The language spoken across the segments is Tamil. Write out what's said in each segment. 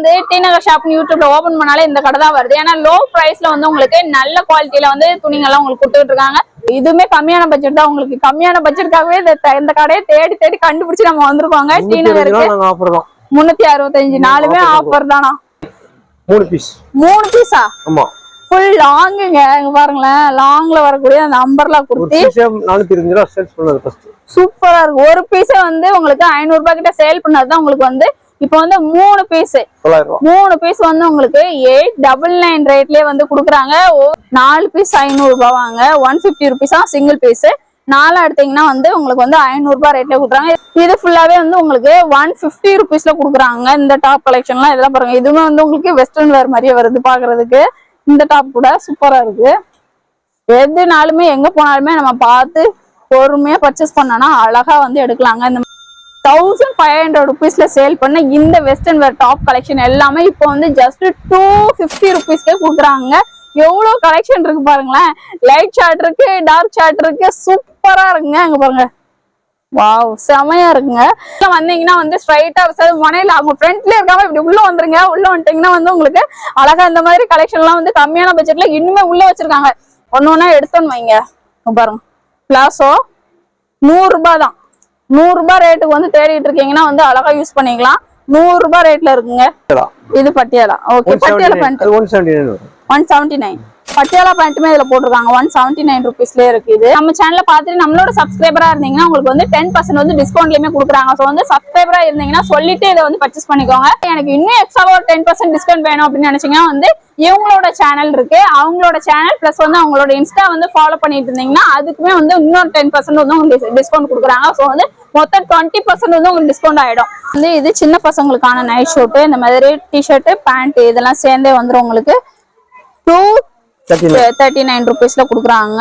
வந்து டி நகர் ஷாப் யூடியூப்ல ஓபன் பண்ணாலே இந்த கடை தான் வருது. ஏன்னா லோ பிரைஸ்ல வந்து உங்களுக்கு நல்ல குவாலிட்டியில வந்து துணிங்கெல்லாம் உங்களுக்கு கொடுத்துட்டு இருக்காங்க. இதுவுமே கம்மியான பட்ஜெட் தான். உங்களுக்கு கம்மியான பட்ஜெட்டுக்காகவே இந்த கடையை தேடி தேடி கண்டுபிடிச்சு நம்ம வந்திருக்கோங்க. டி நகருக்கு 365 நாளுமே ஆஃபர் தானா? 3 பீஸா? ஆமா, ஃபுல் லாங்குங்க. இங்க பாருங்களேன், லாங்ல வரக்கூடிய அந்த அம்பர்லா குர்த்தி 425 ரூபாய் சேல்ஸ் பண்ணது ஃபர்ஸ்ட். சூப்பரா இருக்கு. ஒரு பீஸே வந்து உங்களுக்கு 500 ரூபாய் கிட்ட சேல் பண்ணதுதான் உங்களுக்கு வந்து இப்போ வந்து 3 பீஸ் 3 பீஸ் வந்து உங்களுக்கு 899 ரேட்லயே வந்து குடுக்குறாங்க. 4 பீஸ் 500 ரூபாய் வாங்க, 150 ருபீஸா சிங்கிள் பீஸ். 4 எடுத்தீங்கன்னா வந்து உங்களுக்கு வந்து 500 ரூபாய் ரேட்ல குடுக்குறாங்க. இது ஃபுல்லாவே வந்து உங்களுக்கு 150 ருபீஸ்ல குடுக்குறாங்க. இந்த டாப் கலெக்ஷன்லாம் இதெல்லாம் பாருங்க, இதுவுமே வந்து உங்களுக்கு வெஸ்டர்ன் வேர் மாதிரியே வருது பாக்குறதுக்கு. இந்த டாப் கூட சூப்பரா இருக்கு. எதுனாலுமே எங்க போனாலுமே நம்ம பார்த்து பொறுமையா பர்ச்சேஸ் பண்ணனா அழகா வந்து எடுக்கலாங்க. இந்த 1500 ருபீஸ்ல சேல் பண்ண இந்த வெஸ்டர்ன் வேர் டாப் கலெக்ஷன் எல்லாமே இப்போ வந்து ஜஸ்ட் 250 ருபீஸ்க்கே கொடுக்குறாங்க. எவ்வளவு கலெக்ஷன் இருக்கு பாருங்களேன். லைட் ஷார்ட் இருக்கு, டார்க் ஷார்ட் இருக்கு, சூப்பரா இருக்குங்க. அங்க பாருங்க, வாவ் செமையா இருக்குங்க. வந்தீங்கன்னா வந்து ஸ்ட்ரைட்டா மனையில அவங்க ஃப்ரண்ட்ல இருக்காம இப்படி உள்ள வந்துருங்க. உள்ள வந்துட்டீங்கன்னா வந்து உங்களுக்கு அழகா இந்த மாதிரி கலெக்ஷன் எல்லாம் வந்து கம்மியான பட்ஜெட்ல இன்னுமே உள்ள வச்சிருக்காங்க. ஒன்னொன்னா எடுத்தோன்னு வைங்க. பாருங்க, பிளாசோ 100 ரூபாய் தான். 100 ரூபாய் ரேட்டுக்கு வந்து தேடிட்டு இருக்கீங்கன்னா வந்து அழகா யூஸ் பண்ணிக்கலாம். 100 ரூபாய் ரேட்ல இருக்குங்க. இது பட்டியாலா. Okay, Patiala pant 179. பட்டியாலா பேண்ட்டுமே இதுல போட்டிருக்காங்க. 179 ருபீஸ்லயே இருக்கு. இது நம்ம சேனல்ல பாத்துட்டு நம்மளோட சப்ஸ்கிரைபரா இருந்தீங்கன்னா உங்களுக்கு வந்து 10% வந்து டிஸ்கவுண்ட்லயுமே கொடுக்குறாங்க. சோ வந்து சப்ஸ்கிரைபரா இருந்தீங்கன்னா சொல்லிட்டு இதை வந்து பர்ச்சேஸ் பண்ணிக்கோங்க. எனக்கு இன்னும் எக்ஸ்ட்ரா ஒரு 10% டிஸ்கவுண்ட் வேணும் அப்படின்னு நினைச்சீங்கன்னா வந்து இவங்களோட சேனல் இருக்கு, அவங்களோட சேனல் பிளஸ் வந்து அவங்களோட இன்ஸ்டா வந்து ஃபாலோ பண்ணிட்டு இருந்தீங்கன்னா அதுக்குமே வந்து இன்னொரு 10% வந்து உங்களுக்கு டிஸ்கவுண்ட் கொடுக்குறாங்க. ஸோ வந்து மொத்தம் 20% வந்து உங்களுக்கு டிஸ்கவுண்ட் ஆயிடும். வந்து இது சின்ன பசங்களுக்கான நைட் ஷூட், இந்த மாதிரி டிஷர்ட் பேண்ட் இதெல்லாம் சேர்ந்தே வந்துடும் உங்களுக்கு 239 ருபீஸ்ல குடுக்குறாங்க.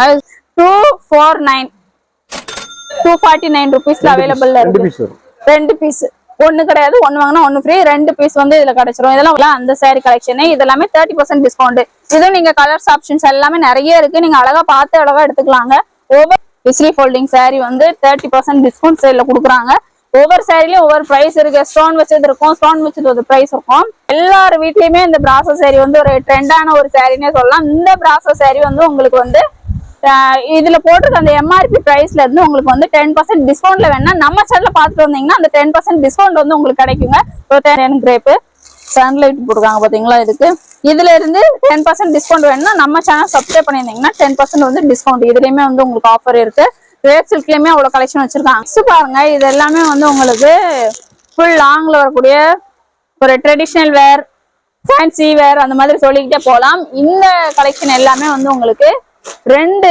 249 ருபீஸ்ல அவைலபிள்ல இருக்கு. 2 பீஸ், ஒண்ணு கிடையாது, ஒண்ணு வாங்கினா ஒண்ணு ஃப்ரீ. 2 பீஸ் வந்து இதுல கிடைச்சிரும். இதெல்லாம் அந்த சாரி கலெக்ஷன். இதெல்லாமே 30% டிஸ்கவுண்ட். இதுவும் நீங்க கலர்ஸ் ஆப்ஷன்ஸ் எல்லாமே நிறைய இருக்கு. நீங்க அழகா பார்த்து அழகா எடுத்துக்கலாங்க. ஓவர் விசிறி ஃபோல்டிங் சாரி வந்து 30% டிஸ்கவுண்ட் சேல்ல குடுக்குறாங்க. ஒவ்வொரு சாரிலயும் ஒவ்வொரு பிரைஸ் இருக்கு. ஸ்டோன் வச்சது இருக்கும், ஸ்டோன் வச்சது ஒரு பிரைஸ் இருக்கும். எல்லார் வீட்லயுமே இந்த பிராசோ சாரி வந்து ஒரு ட்ரெண்டான ஒரு சாரின்னே சொல்லலாம். இந்த பிராசோ சாரி வந்து உங்களுக்கு வந்து இதுல போட்டிருக்க அந்த எம்ஆர்பி பிரைஸ்ல இருந்து உங்களுக்கு வந்து 10% டிஸ்கவுண்ட்ல வேணா நம்ம சேனல்ல பாத்துட்டு வந்தீங்கன்னா அந்த 10% டிஸ்கவுண்ட் வந்து உங்களுக்கு கிடைக்குங்க. கிரேப்பு சன்லைட் போட்டுருக்காங்க பாத்தீங்களா. இதுல இருந்து 10% டிஸ்கவுண்ட் வேணும்னா நம்ம சேனல் சப்ஸ்கிரைப் பண்ணியிருந்தீங்கன்னா 10% வந்து டிஸ்கவுண்ட். இதுலயுமே வந்து உங்களுக்கு ஆஃபர் இருக்கு. ரேட் சில்க்லயுமே அவ்வளவு கலெக்ஷன் வச்சிருக்காங்க. பாருங்க, இது எல்லாமே வந்து உங்களுக்கு ஃபுல் லாங்ல வரக்கூடிய ஒரு ட்ரெடிஷனல் வேர், ஃபேன்சி வேர் அந்த மாதிரி சொல்லிக்கிட்டே போலாம். இந்த கலெக்ஷன் எல்லாமே வந்து உங்களுக்கு ரெண்டு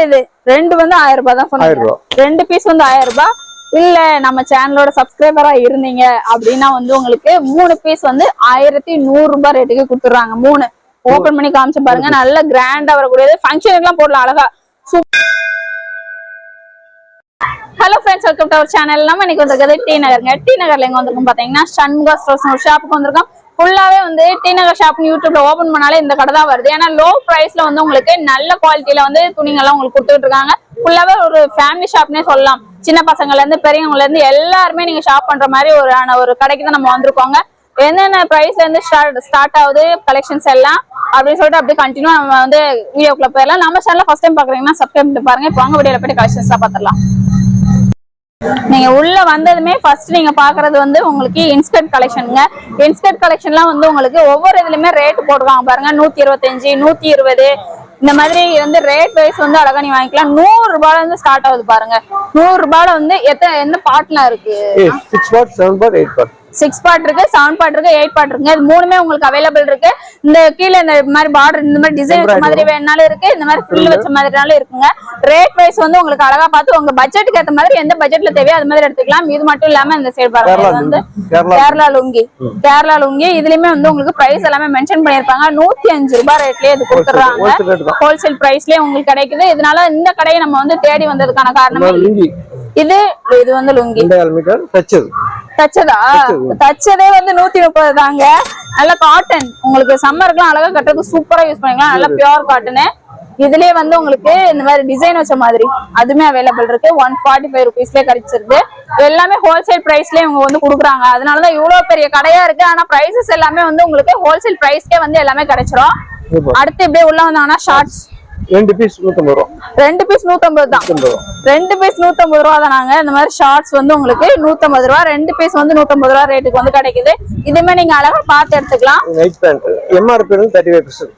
வந்து 1000 ரூபாய் தான் சொன்னாங்க. 2 பீஸ் வந்து 1000 ரூபாய். இல்ல நம்ம சேனலோட சப்ஸ்கிரைபரா இருந்தீங்க அப்படின்னா வந்து உங்களுக்கு 3 பீஸ் வந்து 1100 ரூபாய் ரேட்டுக்கு கொடுத்துறாங்க. 3 ஓபன் பண்ணி காமிச்சு பாருங்க. நல்ல கிராண்டா வரக்கூடியது. ஃபங்க்ஷனுக்கு எல்லாம் போடலாம் அழகா. Hello friends, welcome to our channel. நம்ம இன்னைக்கு வந்திருக்கிறது டி நகருங்க. டி நகர்ல எங்க வந்திருக்கோம் பாத்தீங்கன்னா சண்முகா ஸ்டோர்ஸ் ஒரு ஷாப்புக்கு வந்திருக்கோம். ஃபுல்லாவே வந்து டி நகர் ஷாப் யூடியூப்ல ஓபன் பண்ணாலே இந்த கடை தான் வருது. ஏன்னா லோ பிரைஸ்ல வந்து உங்களுக்கு நல்ல குவாலிட்டியில வந்து துணிங்கெல்லாம் உங்களுக்கு கொடுத்துட்டு இருக்காங்க. ஃபுல்லாவே ஒரு ஃபேமிலி ஷாப்னே சொல்லலாம். சின்ன பசங்கள்ல இருந்து பெரியவங்கல இருந்து எல்லாருமே நீங்க ஷாப் பண்ற மாதிரி ஒரு கடைக்கு தான் நம்ம வந்திருக்கோங்க. என்னென்ன பிரைஸ்ல இருந்து ஸ்டார்ட் ஆகுது கலெக்ஷன்ஸ் எல்லாம் அப்படின்னு சொல்லிட்டு அப்படியே கண்டினியூ நம்ம வந்து வீடியோக்குள்ள போயிடலாம். நம்ம சேனல் ஃபர்ஸ்ட் டைம் பாக்குறீங்கன்னா சப்ஸ்கிரைப் பண்ணி பாருங்க. இப்போ வாங்க வீடியோல போய் கலெக்ஷன்ஸ் பாத்துடலாம். நீங்க உள்ள வந்ததுமே ஃபர்ஸ்ட் நீங்க பாக்குறது வந்து உங்களுக்கு இன்ஸ்கர்ட் கலெக்ஷனுங்க. இன்ஸ்கர்ட் கலெக்ஷன்லாம் வந்து உங்களுக்கு ஒவ்வொரு இதுலயுமே ரேட் போடுவாங்க பாருங்க. 125, 120 இந்த மாதிரி வந்து ரேட் வைஸ் வந்து அழகா நீ வாங்கிக்கலாம். 100 ரூபாயில இருந்து ஸ்டார்ட் ஆகுது பாருங்க. 100 ரூபாயில வந்து எந்த பாட்லாம் இருக்கு? 6 பார்ட், 7 பார்ட், 8 பார்ட். 6 பார்ட் இருக்கு, 7 பார்ட் இருக்கு, 8 பார்ட் இருக்குங்க. இது மூணுமே உங்களுக்கு அவைலபிள் இருக்கு. இந்த கீழே இந்த மாதிரி பார்டர் இந்த மாதிரி டிசைன் வச்ச மாதிரி வேணாலும் இருக்கு, இந்த மாதிரி ஃபில் வச்ச மாதிரினாலும் இருக்குங்க. ரேட் வைஸ் வந்து உங்களுக்கு அழகா பார்த்து உங்க பட்ஜெட்டுக்கு ஏத்த மாதிரி எந்த பட்ஜெட்ல தேவையோ அது மாதிரி எடுத்துக்கலாம். இது மட்டும் இல்லாம இந்த சைடு பாருங்க, இது வந்து கேரளா லுங்கி. இதுலயுமே வந்து உங்களுக்கு பிரைஸ் எல்லாமே மென்ஷன் பண்ணிருப்பாங்க. 105 ரூபாய் ரேட்லயே இது கொடுத்துறாங்க. ஹோல்சேல் பிரைஸ்லயே உங்களுக்கு கிடைக்குது. இதனால இந்த கடையை நம்ம வந்து தேடி வந்ததுக்கான காரணம் இது வந்து லுங்கி தச்சதே வந்து 130 தாங்க. நல்ல காட்டன் உங்களுக்கு சம்மருக்குலாம் அழகா கட்டுறதுக்கு சூப்பரா யூஸ் பண்ணிக்கலாம். நல்ல பியூர் காட்டனு. இதுலயே வந்து உங்களுக்கு இந்த மாதிரி டிசைன் வச்ச மாதிரி அதுமே அவைலபிள் இருக்கு. 145 ருபீஸ்லயே கிடைச்சிருக்கு. எல்லாமே ஹோல்சேல் பிரைஸ்லயே இவங்க வந்து கொடுக்குறாங்க. அதனாலதான் இவ்வளவு பெரிய கடையா இருக்கு. ஆனா பிரைசஸ் எல்லாமே வந்து உங்களுக்கு ஹோல்சேல் பிரைஸ்க்கே வந்து எல்லாமே கிடைச்சிரும். அடுத்து இப்படியே உள்ள வந்தாங்கன்னா ஷார்ட்ஸ் 2 பீஸ் 150 ரூபா. 2 பீஸ் 150 தான். 2 பீஸ் 150 ரூபா தானாங்க. இந்த மாதிரி ஷார்ட்ஸ் வந்து உங்களுக்கு 150 ரூபா. 2 பீஸ் வந்து 150 ரூபா ரேட்டுக்கு வந்து கிடைக்குது. இதுமே நீங்க அழகா பார்த்து எடுத்துக்கலாம். Night pant MRP 35%.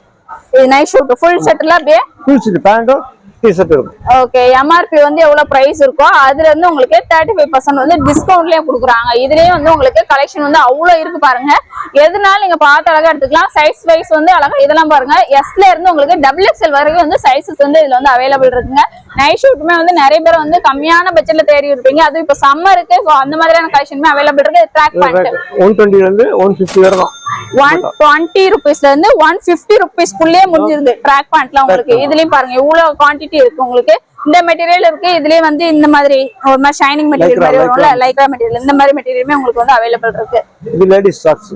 இது நைட் ஷூட் ஃபுல் செட்ல அப்படியே ஃபுல் செட் பேண்டும் டி-ஷர்ட் இருக்கும். ஓகே, MRP வந்து எவ்வளவு பிரைஸ் இருக்கோ அதுல இருந்து உங்களுக்கு 35% வந்து டிஸ்கவுண்ட்லயே கொடுக்குறாங்க. இதுலயே வந்து உங்களுக்கு கலெக்ஷன் வந்து அவ்வளவு இருக்கு பாருங்க. எதுனாலும் நீங்க பார்த்து அழகா எடுத்துக்கலாம். சைஸ் வைஸ் வந்து அழகா இதெல்லாம் பாருங்க. எஸ்ல இருந்து உங்களுக்கு XXL வரைக்கும் வந்து சைஸஸ் வந்து இதுல வந்து அவைலபிள் இருக்குங்க. நைட் ஷூட்டுமே வந்து நிறைய பேர் வந்து கம்மியான பட்ஜெட்ல தேடி இருப்பீங்க. அது இப்ப சம்மருக்கு அந்த மாதிரியான கலெக்ஷனுமே அவைலபிள் இருக்கு. ட்ராக் பேண்ட் 120 ல இருந்து 150 வரை தான். 120 ருபீஸ்ல இருந்து 150 ருபீஸ்க்குள்ளே முடிஞ்சிருது ட்ராக் பேண்ட்ல உங்களுக்கு. இதுலயும் பாருங்க இவ்வளவு குவான்டிட்டி இருக்கு உங்களுக்கு. இந்த மெட்டீரியல் இருக்கு. இதுலயே வந்து இந்த மாதிரி ஒரு மாதிரி ஷைனிங் மெட்டீரியல் மாதிரி வரும்ல, லைக்ரா மெட்டீரியல், இந்த மாதிரி மெட்டீரியலுமே உங்களுக்கு வந்து அவைலபிள் இருக்கு. இது லேடிஸ் ஷார்ட்ஸ்.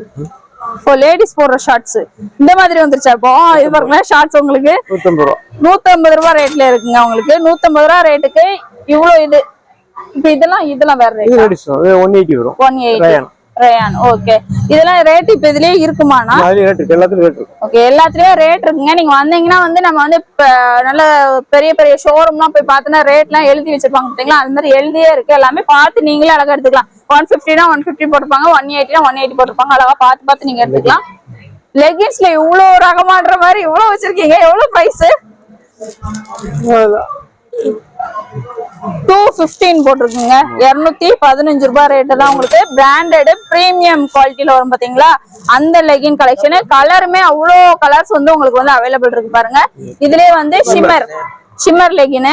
இப்போ லேடிஸ் போடுற ஷார்ட்ஸ் இந்த மாதிரி வந்துருச்சா? இப்போ இது பாருங்க ஷார்ட்ஸ் உங்களுக்கு 150 ரூபா. 150 ரூபா ரேட்ல இருக்குங்க உங்களுக்கு. 150 ரூபா ரேட்டுக்கு இவ்வளவு இது. இப்போ இதெல்லாம் வேற ரேட். இது லேடிஸ் 180 வரும். 180 ரயான். ஓகே, இதெல்லாம் ரேட் இப்ப இதுலயே இருக்குமானா? ரேட் இருக்கு, எல்லாத்துலயும் ரேட் இருக்கு. ஓகே, எல்லாத்துலயும் ரேட் இருக்குங்க. நீங்க வந்தீங்கன்னா வந்து நம்ம வந்து நல்ல பெரிய பெரிய ஷோரூம்லாம் போய் பார்த்தோன்னா ரேட்லாம் எழுதி வச்சிருப்பாங்க பாத்தீங்களா? அது மாதிரி எழுதியே இருக்கு. எல்லாமே பார்த்து நீங்களே அழகா எடுத்துக்கலாம். 150 150 போட்டுருப்பாங்க, 180 180 போட்டுருப்பாங்க. அழகா பார்த்து நீங்க எடுத்துக்கலாம். லெகின்ஸ்ல இவ்வளவு ரகமாடுற மாதிரி இவ்வளவு வச்சிருக்கீங்க. எவ்வளவு பிரைஸ்? 215 போட்டிருக்குங்க. 215 ரூபாய் ரேட்டு தான் உங்களுக்கு. பிராண்டட் பிரீமியம் குவாலிட்டியில வரும் பாத்தீங்களா? அந்த லெகின் கலெக்ஷன். கலருமே அவ்வளோ கலர்ஸ் வந்து உங்களுக்கு வந்து அவைலபிள் இருக்கு பாருங்க. இதுலயே வந்து ஷிம்மர் லெகின்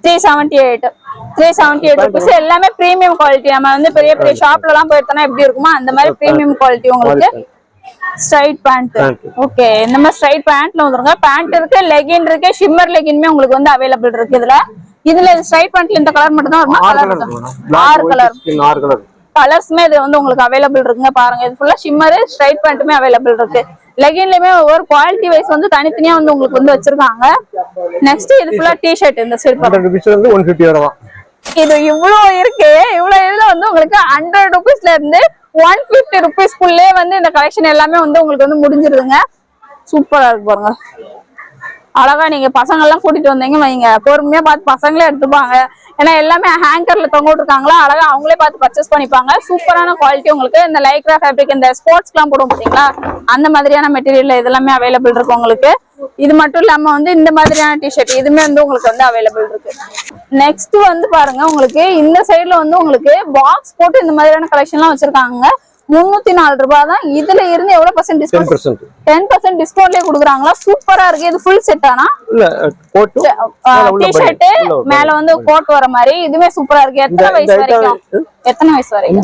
378 ருபீஸ். எல்லாமே பிரீமியம் குவாலிட்டி. நம்ம வந்து பெரிய பெரிய ஷாப்ல எல்லாம் போயிருந்தோம்னா எப்படி இருக்குமோ அந்த மாதிரி பிரீமியம் குவாலிட்டி உங்களுக்கு. Straight pant. ஓகே, இந்த மாதிரி ஸ்ட்ரைட் பேண்ட்ல வந்துருங்க. பேண்ட் இருக்கு, லெகின் இருக்கு, ஷிம்மர் லெகின்மே உங்களுக்கு வந்து அவைலபிள் இருக்கு. இதுல ஸ்ட்ரைட் பேண்ட்ல இந்த கலர் மட்டும் தான் வருமா? கலர் இருக்கு 6 கலர் கலர்ஸ்மே இது வந்து உங்களுக்கு அவைலபிள் இருக்குங்க. பாருங்க, இது ஃபுல்லா ஷிம்மர் ஸ்ட்ரைட் பேண்ட்டுமே அவைலபிள் இருக்கு. லெகின்லயுமே ஒவ்வொரு குவாலிட்டி வைஸ் வந்து தனித்தனியா வந்து உங்களுக்கு வந்து வச்சிருக்காங்க. நெக்ஸ்ட் இது ஃபுல்லா டி-ஷர்ட். இந்த சைடு 150 வரும். இது இவ்வளவு இருக்கு. இவ்வளவு இதுல வந்து உங்களுக்கு 100 ருபீஸ்ல இருந்து 150 ருபீஸ்க்குள்ளே வந்து இந்த கலெக்ஷன் எல்லாமே வந்து உங்களுக்கு வந்து முடிஞ்சிருதுங்க. சூப்பரா இருக்கு பாருங்க. அழகா நீங்க பசங்க எல்லாம் கூட்டிட்டு வந்தீங்க வைங்க, பொறுமையா பார்த்து பசங்களே எடுத்துப்பாங்க. ஏன்னா எல்லாமே ஹேங்கர்ல தொங்க விட்டுருக்காங்களா, அழகா அவங்களே பார்த்து பர்ச்சேஸ் பண்ணிப்பாங்க. சூப்பரான குவாலிட்டி உங்களுக்கு. இந்த லைக்ரா ஃபேப்ரிக், இந்த ஸ்போர்ட்ஸ்க்கு எல்லாம் போடுவோம் பாத்தீங்களா, அந்த மாதிரியான மெட்டீரியல் இதெல்லாமே அவைலபிள் இருக்கு உங்களுக்கு. இது மட்டும் இல்லாம வந்து இந்த மாதிரியான டிஷர்ட் இதுமே வந்து உங்களுக்கு வந்து அவைலபிள் இருக்கு. நெக்ஸ்ட் வந்து பாருங்க, உங்களுக்கு இந்த சைடுல வந்து உங்களுக்கு பாக்ஸ் போட்டு இந்த மாதிரியான கலெக்ஷன் எல்லாம் வச்சிருக்காங்க. 304 ரூபாய் தான். இதுல இருந்து எவ்வளவு பர்சன்ட் டிஸ்கவுண்ட்? 10% டிஸ்கவுண்ட்லயே கொடுக்குறாங்களா? சூப்பரா இருக்கு. இது ஃபுல் செட் ஆனா டி-ஷர்ட் மேல வந்து கோட் வர மாதிரி இதுமே சூப்பரா இருக்கு. எத்தனை வயசு வரைக்கும்?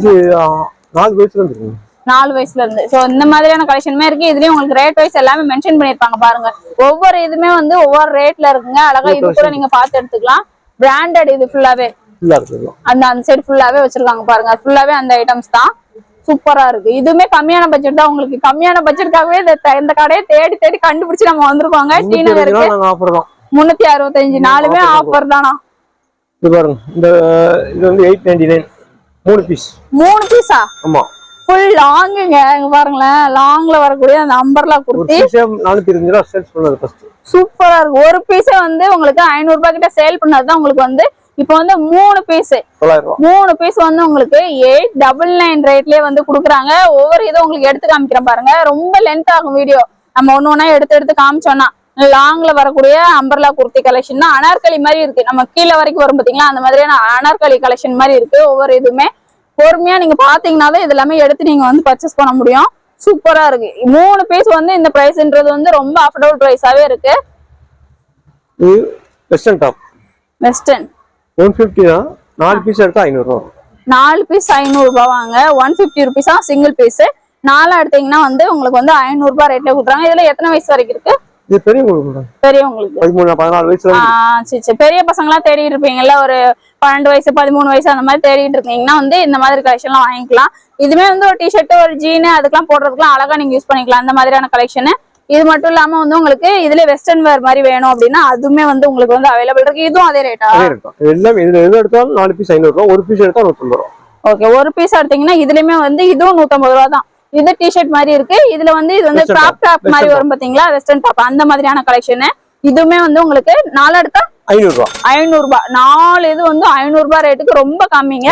4 வயசுல இருந்து 4 வயசுல இருந்து. சோ இந்த மாதிரியான கலெக்ஷனுமே இருக்கு. இதுலயும் உங்களுக்கு ரேட் வைஸ் எல்லாமே மென்ஷன் பண்ணிருப்பாங்க பாருங்க. ஒவ்வொரு இதுமே வந்து ஒவ்வொரு ரேட்ல இருக்குங்க. அழகா இது கூட நீங்க பார்த்து எடுத்துக்கலாம். பிராண்டட் இது ஃபுல்லாவே அந்த சைடு ஃபுல்லாவே வச்சிருக்காங்க பாருங்க. ஃபுல்லாவே அந்த ஐட்டம்ஸ் தான். சூப்பரா இருக்கு. இதுவுமே கம்மியான பட்ஜெட் தான் உங்களுக்கு. கம்மியான பட்ஜெட்காகவே இந்த கடையை தேடி தேடி கண்டுபிடிச்சு நம்ம வந்திருக்கோங்க. டி நகருக்கு 365 நாளுமே ஆஃபர் தானா? இது பாருங்க, இது வந்து 899 3 பீஸா? ஆமா, ஃபுல் லாங்குங்க. இங்க பாருங்களேன், லாங்ல வரக்கூடிய அந்த அம்பர்லா குர்த்தி 425 ரூபாய் சேல்ஸ் பண்ணது ஃபர்ஸ்ட். சூப்பரா இருக்கு. ஒரு பீஸே வந்து உங்களுக்கு 500 ரூபாய் கிட்ட சேல் பண்ணதுதான் உங்களுக்கு வந்து இப்போ வந்து 3 பீஸ் 3 பீஸ் வந்து உங்களுக்கு 899 ரேட்லயே வந்து குடுக்குறாங்க. ஒவ்வொரு இதுவும் உங்களுக்கு எடுத்து காமிக்கிறேன் பாருங்க. ரொம்ப லென்த் ஆகும் வீடியோ. நம்ம ஒண்ணு எடுத்து காமிச்சோம்னா. லாங்ல வரக்கூடிய அம்பர்லா குர்த்தி கலெக்ஷன் தான். அனார்கலி மாதிரி இருக்கு. நம்ம கீழே வரைக்கும் வரும் பாத்தீங்களா, அந்த மாதிரியான அனார்கலி கலெக்ஷன் மாதிரி இருக்கு. ஒவ்வொரு இதுவுமே பொறுமையா நீங்க பாத்தீங்கன்னாவே இது எல்லாமே எடுத்து நீங்க வந்து பர்ச்சேஸ் பண்ண முடியும். சூப்பரா இருக்கு. 3 பீஸ் வந்து இந்த பிரைஸ்ன்றது வந்து ரொம்ப அஃபோர்டபுள் பிரைஸாவே இருக்கு. வெஸ்டர்ன் டாப் வெஸ்டர்ன் 150 தான். 4 பீஸ் எடுத்தா 500 ரூபாய். 4 பீஸ் 500 ரூபாய் வாங்க. 150 ருபீஸ் தான் சிங்கிள் பீஸ். 4 எடுத்தீங்கன்னா வந்து உங்களுக்கு வந்து 500 ரூபாய் ரேட்ல கொடுக்குறாங்க. இதுல எத்தனை வயசு வரைக்கும் இருக்கு? இது பெரியவங்களுக்கு 13 14 வயசுல. சரி, பெரிய பசங்களா தேடிட்டு இருப்பீங்கல்ல, ஒரு 12 வயசு 13 வயசு அந்த மாதிரி தேடிட்டு இருக்கீங்கன்னா வந்து இந்த மாதிரி கலெக்ஷன் எல்லாம் வாங்கிக்கலாம். இதுமே வந்து ஒரு டி-ஷர்ட், ஒரு ஜீன் அதுக்கெல்லாம் போடுறதுக்குலாம் அழகா நீங்க யூஸ் பண்ணிக்கலாம். அந்த மாதிரியான கலெக்ஷன் இது மட்டும் இல்லாம வந்து உங்களுக்கு இதுல வெஸ்டர்ன் வேர் மாதிரி வேணும் அப்படின்னா அதுவுமே வந்து உங்களுக்கு வந்து அவைலபிள் இருக்கு. இதுவும் அதே ரேட்டா? எல்லாம் இதுல எது எடுத்தாலும் 4 பீஸ் 500 ரூபா, ஒரு பீஸ் எடுத்தா 150 ரூபா. ஓகே, ஒரு பீஸ் எடுத்தீங்கன்னா இதுலயுமே வந்து இதுவும் 150 ரூபா தான். இது டிஷர்ட் மாதிரி இருக்கு. இதுல வந்து இது வந்து கிராப் டாப் மாதிரி வரும் பாத்தீங்களா, வெஸ்டர்ன் டாப் அந்த மாதிரியான கலெக்ஷன். இதுவுமே வந்து உங்களுக்கு 4 எடுத்தா 500 ரூபா. 500 ரூபாய். 4 இது வந்து 500 ரூபாய் ரேட்டுக்கு ரொம்ப கம்மிங்க.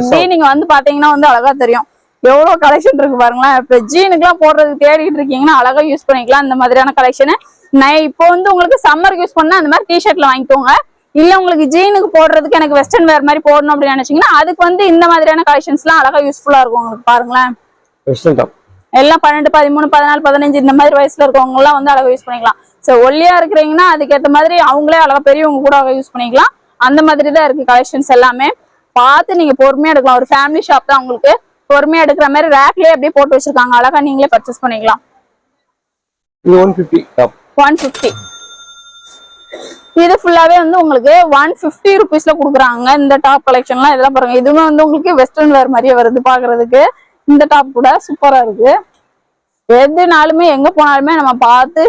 இப்படி நீங்க வந்து பாத்தீங்கன்னா வந்து அழகா தெரியும் எவ்வளவு கலெக்ஷன் இருக்கு பாருங்களேன். இப்ப ஜீனுக்கு எல்லாம் போடுறதுக்கு தேடிட்டு இருக்கீங்கன்னா அழகா யூஸ் பண்ணிக்கலாம் இந்த மாதிரியான கலெக்ஷன். இப்போ வந்து உங்களுக்கு சம்மருக்கு யூஸ் பண்ணா அந்த மாதிரி டிஷர்ட்ல வாங்கிக்கோங்க. இல்ல உங்களுக்கு ஜீனுக்கு போடுறதுக்கு எனக்கு வெஸ்டர்ன் வேர் மாதிரி போடணும் அப்படின்னு நினைச்சீங்கன்னா அதுக்கு வந்து இந்த மாதிரியான கலெக்ஷன்ஸ் எல்லாம் அழகா யூஸ்ஃபுல்லா இருக்கும் உங்களுக்கு. பாருங்களேன், எல்லாம் 12, 13, 14, 15 இந்த மாதிரி வயசுல இருக்கவங்க எல்லாம் வந்து அழகா யூஸ் பண்ணிக்கலாம். சோ ஒல்லியா இருக்கிறீங்கன்னா அதுக்கேற்ற மாதிரி அவங்களே அழகா பெரியவங்க கூட அழகா யூஸ் பண்ணிக்கலாம். அந்த மாதிரி தான் இருக்கு கலெக்ஷன்ஸ் எல்லாமே. பார்த்து நீங்க பொறுமையா எடுக்கலாம். ஒரு ஃபேமிலி ஷாப் தான் உங்களுக்கு. பொறுமையா எடுக்கிற மாதிரி ரேக்லயே அப்படியே போட்டு வச்சிருக்காங்க. அழகா நீங்களே பர்ச்சேஸ் பண்ணிக்கலாம். 150. இது ஃபுல்லாவே வந்து உங்களுக்கு 150 ருபீஸ்ல குடுக்குறாங்க. இந்த டாப் கலெக்ஷன்லாம் இதெல்லாம் பாருங்க. இதுவுமே வந்து உங்களுக்கு வெஸ்டர்ன் வேர் மாதிரியே வருது பாக்குறதுக்கு. இந்த டாப் கூட சூப்பரா இருக்கு. எதுனாலுமே எங்க போனாலுமே நம்ம பார்த்து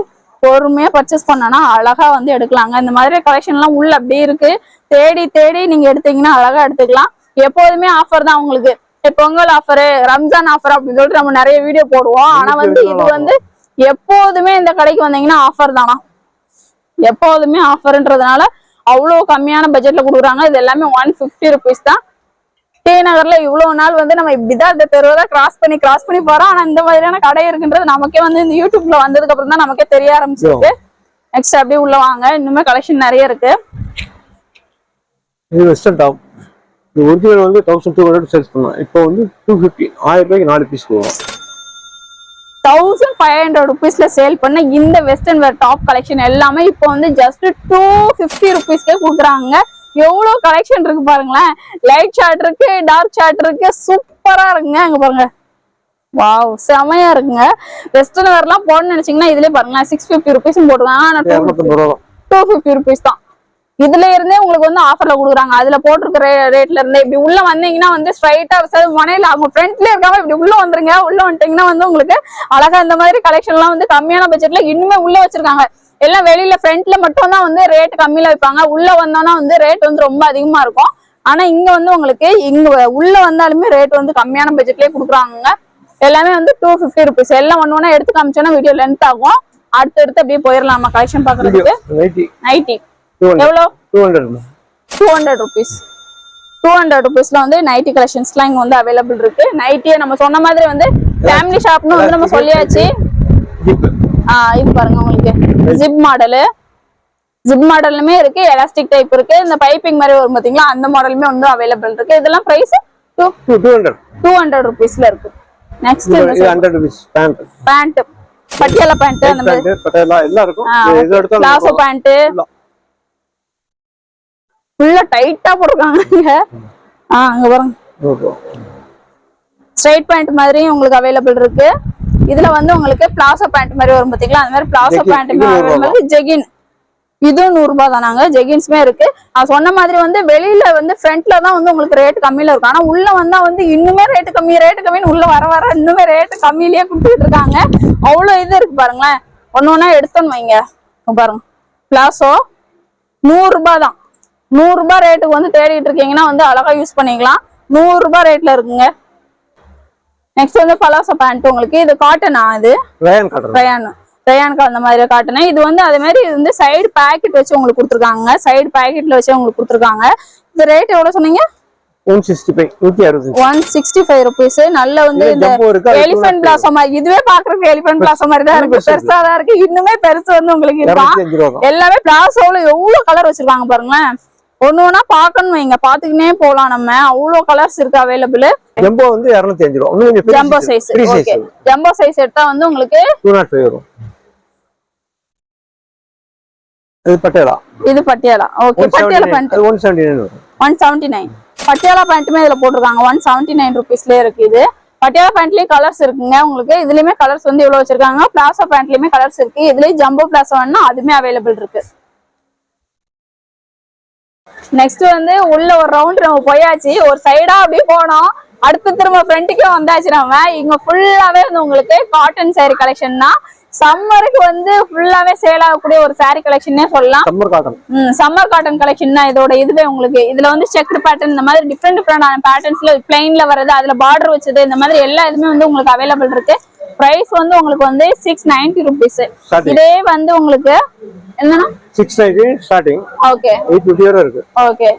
பொறுமையா பர்ச்சேஸ் பண்ணனா அழகா வந்து எடுக்கலாங்க. இந்த மாதிரி கலெக்ஷன் எல்லாம் உள்ள அப்படியே இருக்கு. தேடி தேடி நீங்க எடுத்தீங்கன்னா அழகா எடுத்துக்கலாம். எப்போதுமே ஆஃபர் தான் உங்களுக்கு. பொங்கல் ஆஃபர், ரம்ஜான் ஆஃபர் அப்படின்னு சொல்லிட்டு நம்ம நிறைய வீடியோ போடுவோம். ஆனா வந்து இது வந்து எப்போதுமே இந்த கடைக்கு வந்தீங்கன்னா ஆஃபர் தானா, எப்போதுமே ஆஃபர்ன்றதுனால அவ்வளவு கம்மியான பட்ஜெட்ல கொடுக்குறாங்க. இது எல்லாமே 150 ருபீஸ் தான். டி நகர்ல இவ்வளவு நாள் வந்து நம்ம இப்படிதான் இந்த தெருவை கிராஸ் பண்ணி போறோம். ஆனா இந்த மாதிரியான கடை இருக்குன்றது நமக்கே வந்து இந்த யூடியூப்ல வந்ததுக்கு அப்புறம் தான் நமக்கே தெரிய ஆரம்பிச்சிருக்கு. நெக்ஸ்ட் அப்படியே உள்ள வாங்க. இன்னுமே கலெக்ஷன் நிறைய இருக்கு. இது வெஸ்டர்ன் டாப். இது ஒரிஜினல் வந்து 1200 சேல்ஸ் பண்ணலாம். இப்போ வந்து 250, 1000 ரூபாய்க்கு 4 பீஸ் போகும். 1500 ருபீஸ்ல சேல் பண்ண இந்த வெஸ்டர்ன் வேர் டாப் கலெக்ஷன் எல்லாமே இப்போ வந்து ஜஸ்ட் 250 ருபீஸ்க்கே கொடுக்குறாங்க. எவ்வளவு கலெக்ஷன் இருக்கு பாருங்களேன். லைட் ஷார்ட் இருக்கு, டார்க் ஷார்ட் இருக்கு, சூப்பரா இருக்குங்க. அங்க பாருங்க, வாவ் செமையா இருக்குங்க. வெஸ்டர்ன் வேர் எல்லாம் போடணும்னு நினைச்சீங்கன்னா இதுலயே பாருங்களேன் 650 ருபீஸ் போட்டுருக்காங்க. ஆனா 250 ருபீஸ் தான். இதுல இருந்தே உங்களுக்கு வந்து ஆஃபர்ல கொடுக்குறாங்க. அதுல போட்டிருக்கிற ரேட்ல இருந்தே இப்படி உள்ள வந்தீங்கன்னா வந்து ஸ்ட்ரைட்டா மனையில அவங்க ஃப்ரண்ட்ல இருக்காம இப்படி உள்ள வந்துருங்க. உள்ள வந்துட்டீங்கன்னா வந்து உங்களுக்கு அழகா இந்த மாதிரி கலெக்ஷன் எல்லாம் வந்து கம்மியான பட்ஜெட்ல இன்னுமே உள்ள வச்சிருக்காங்க. எல்லாம் வெளியில ஃப்ரண்ட்ல மட்டும் தான் வந்து ரேட் கம்மியில வைப்பாங்க. உள்ள வந்தோம்னா வந்து ரேட் வந்து ரொம்ப அதிகமா இருக்கும். ஆனா இங்க வந்து உங்களுக்கு இங்க உள்ள வந்தாலுமே ரேட் வந்து கம்மியான பட்ஜெட்லயே கொடுக்குறாங்க. எல்லாமே வந்து 250 ருபீஸ். எல்லாம் ஒண்ணு எடுத்து காமிச்சோன்னா வீடியோ லென்த் ஆகும். அடுத்து அப்படியே போயிடலாமா கலெக்ஷன் பாக்குறதுக்கு. நைட்டி எவ்வளவு? 200 ருபீஸ். 200 ருபீஸ்ல வந்து நைட்டி கலெக்ஷன்ஸ்லாம் இங்க வந்து அவைலபிள் இருக்கு. நைட்டியை நம்ம சொன்ன மாதிரி வந்து ஃபேமிலி ஷாப்னு வந்து நம்ம சொல்லியாச்சு. இது பாருங்க உங்களுக்கு ஜிப் மாடலுமே இருக்கு, எலாஸ்டிக் டைப் இருக்கு, இந்த பைப்பிங் மாதிரி வரும் பாத்தீங்களா அந்த மாடலுமே வந்து அவைலபிள் இருக்கு. இதெல்லாம் பிரைஸ் 200 ருபீஸ்ல இருக்கு. Next 100 rupees pant, Patiala pant, அந்த மாதிரி பட்டியாலா எல்லாம் இருக்கும். இது எடுத்தா பிளாசோ பேண்ட் ஃபுல்லா டைட்டா போட்டுருக்காங்க. அங்க பாருங்க ஸ்ட்ரைட் பேண்ட் மாதிரி உங்களுக்கு அவைலபிள் இருக்கு. இதுல வந்து உங்களுக்கு பிளாசோ பேண்ட் மாதிரி வரும் பாத்தீங்களா அந்த மாதிரி பிளாசோ பேண்ட். ஜெகின் இதுவும் 100 ரூபாய் தானாங்க. ஜெகின்ஸ்மே இருக்கு. நான் சொன்ன மாதிரி வந்து வெளியில வந்து ஃப்ரண்ட்ல தான் வந்து உங்களுக்கு ரேட் கம்மியில இருக்கும். ஆனா உள்ள வந்தா வந்து இன்னுமே ரேட் கம்மின்னு உள்ள வர இன்னுமே ரேட் கம்மியிலேயே கொடுத்துட்டு இருக்காங்க. அவ்வளவு இது இருக்கு பாருங்களேன். ஒன்னொன்னா எடுத்தோன்னு வைங்க. பாருங்க பிளாசோ 100 ரூபாய் தான். 100 ரூபாய் ரேட்டுக்கு வந்து தேடிட்டு இருக்கீங்கன்னா வந்து அழகா யூஸ் பண்ணிக்கலாம். 100 ரூபாய் ரேட்ல இருக்குங்க. நெக்ஸ்ட் வந்து பலாசோ பேண்ட் உங்களுக்கு. இது காட்டனா? இது ரயான் அந்த மாதிரி காட்டுனேன். இது வந்து அதே மாதிரி இது வந்து சைடு பாக்கெட் வச்சு உங்களுக்கு கொடுத்துருக்காங்க. சைடு பாக்கெட்ல வச்சு உங்களுக்கு கொடுத்துருக்காங்க. இந்த ரேட் எவ்வளவு சொன்னீங்க? 165 ருபீஸ். நல்ல வந்து இந்த எலிபென்ட் பிளாசோ மாதிரி, இதுவே பாக்குறதுக்கு எலிபென்ட் பிளாசோ மாதிரி தான் இருக்கு. பெருசா தான் இருக்கு. இன்னுமே பெருசு வந்து உங்களுக்கு இருக்கும். எல்லாமே பிளாசோல எவ்வளவு கலர் வச்சிருக்காங்க பாருங்களேன். ஒண்ணு பாக்கணும் வைங்க, பாத்துக்கினே போலாம் நம்ம. அவ்வளவு கலர்ஸ் இருக்கு அவைலபிள். ஜம்போ வந்து 205 ரூபாய். Jumbo size. Okay, jumbo size எடுத்தா வந்து உங்களுக்கு 205 வரும். இது பட்டியாலா. ஓகே, பட்டியாலா பேண்ட் 179 வரும். 179. பட்டியாலா பேண்ட்டுமே இதுல போட்டிருக்காங்க. 179 ருபீஸ்ல இருக்கு. இது பட்டியாலா பேண்ட்லயே கலர்ஸ் இருக்குங்க உங்களுக்கு. இதுலயுமே கலர்ஸ் வந்து இவ்வளவு வச்சிருக்காங்க. பிளாசோ பேண்ட்லயுமே கலர்ஸ் இருக்கு. இதுலயும் ஜம்போ பிளாசோ வேணும்னா அதுமே அவைலபிள் இருக்கு. நெக்ஸ்ட் வந்து உள்ள ஒரு ரவுண்ட் நம்ம போயாச்சு. ஒரு சைடா அப்படியே போனோம். அடுத்து திரும்ப ஃப்ரண்ட்டுக்கே வந்தாச்சு. நம்ம இங்க ஃபுல்லாவே வந்து உங்களுக்கு காட்டன் சாரி கலெக்ஷன் தான். சம்மருக்கு வந்து ஃபுல்லாவே சேல் ஆகக்கூடிய ஒரு saree கலெக்ஷனே சொல்லலாம். Summer cotton. Summer cotton collection தான் இதோட இதுவே உங்களுக்கு. இதுல வந்து செக்டு பேட்டர்ன் இந்த மாதிரி டிஃப்ரெண்டான பேட்டர்ன்ஸ்ல பிளைன்ல வருது, அதுல பார்டர் வச்சது, இந்த மாதிரி எல்லா இதுமே வந்து உங்களுக்கு அவைலபிள் இருக்கு. பிரைஸ் வந்து உங்களுக்கு வந்து 690 rupees. இதே வந்து உங்களுக்கு என்னன்னா 690 ஸ்டார்டிங். ஓகே 850 வரை இருக்கு. ஓகே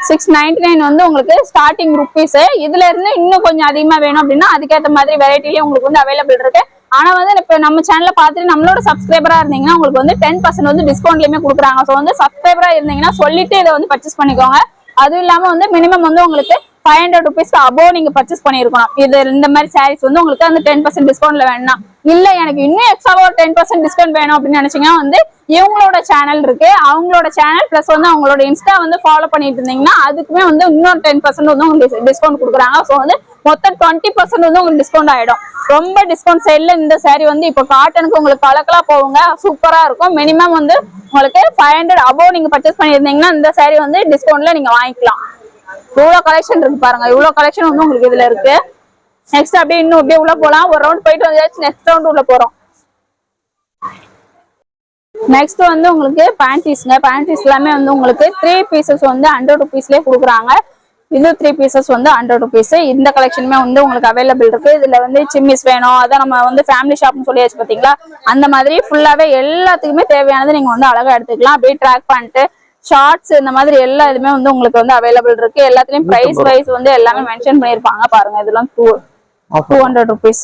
699 வந்து உங்களுக்கு ஸ்டார்டிங் ருபீஸ். இதுல இருந்து இன்னும் கொஞ்சம் அதிகமா வேணும் அப்படின்னா அதுக்கேற்ற மாதிரி வெரைட்டிலயே உங்களுக்கு வந்து அவைலபிள் இருக்கு. ஆனா வந்து இப்ப நம்ம சேனல்ல பாத்துட்டு நம்மளோட சப்ஸ்கிரைபரா இருந்தீங்கன்னா உங்களுக்கு வந்து 10% வந்து டிஸ்கவுண்ட்லயுமே கொடுக்குறாங்க. ஸோ வந்து சப்ஸ்கிரைபரா இருந்தீங்கன்னா சொல்லிட்டு இதை வந்து பர்ச்சேஸ் பண்ணிக்கோங்க. அதுவும் இல்லாம வந்து மினிமம் வந்து உங்களுக்கு 500 rupees அபோவ் நீங்க பர்ச்சேஸ் பண்ணிருக்கணும். இது இந்த மாதிரி சாரீஸ் வந்து உங்களுக்கு அந்த 10% டிஸ்கவுண்ட்ல வேணும். இல்ல எனக்கு இன்னும் எக்ஸ்ட்ரா ஒரு 10% டிஸ்கவுண்ட் வேணும் அப்படின்னு நினைச்சீங்கன்னா வந்து இவங்களோட சேனல் இருக்கு, அவங்களோட சேனல் பிளஸ் வந்து அவங்களோட இன்ஸ்டா வந்து ஃபாலோ பண்ணிட்டு இருந்தீங்கன்னா அதுக்குமே வந்து இன்னொரு 10% வந்து உங்களுக்கு டிஸ்கவுண்ட் கொடுக்குறாங்க. ஸோ வந்து மொத்தம் 20% வந்து உங்களுக்கு டிஸ்கவுண்ட் ஆயிடும். ரொம்ப டிஸ்கவுண்ட் சைட்ல இந்த சாரீ வந்து இப்போ காட்டனுக்கு உங்களுக்கு கலக்கலா போகுங்க, சூப்பரா இருக்கும். மினிமம் வந்து உங்களுக்கு 500 அபோவ் நீங்க பர்ச்சேஸ் பண்ணிருந்தீங்கன்னா இந்த சாரீ வந்து டிஸ்கவுண்ட்ல நீங்க வாங்கிக்கலாம். இவ்வளவு கலெக்ஷன் இருக்கு பாருங்க, இவ்வளவு கலெக்ஷன் வந்து உங்களுக்கு இதுல இருக்கு. நெக்ஸ்ட் அப்படியே இன்னும் அப்படியே உள்ள போலாம். ஒரு ரவுண்ட் போயிட்டு வந்தாச்சு, நெக்ஸ்ட் ரவுண்ட் உள்ள போறோம். நெக்ஸ்ட் வந்து உங்களுக்கு பேண்டீஸ்ங்க. பேண்டீஸ் எல்லாமே வந்து உங்களுக்கு 3 pieces வந்து 100 rupeesலயே கொடுக்குறாங்க. இது 3 pieces வந்து 100 rupees. இந்த கலெக்ஷனுமே வந்து உங்களுக்கு அவைலபிள் இருக்கு. இதுல வந்து சிம்மிஸ் வேணும், அதான் நம்ம வந்து ஃபேமிலி ஷாப்னு சொல்லியாச்சு பாத்தீங்களா, அந்த மாதிரி ஃபுல்லாவே எல்லாத்துக்குமே தேவையானது நீங்க வந்து அழகா எடுத்துக்கலாம். அப்படியே ட்ராக் பண்ணிட்டு ஷார்ட்ஸ் இந்த மாதிரி எல்லா இதுமே வந்து உங்களுக்கு வந்து அவைலபிள் இருக்கு. எல்லாத்துலயும் பிரைஸ் வைஸ் வந்து எல்லாமே மென்ஷன் பண்ணிருப்பாங்க பாருங்க. இதெல்லாம் 200 rupees.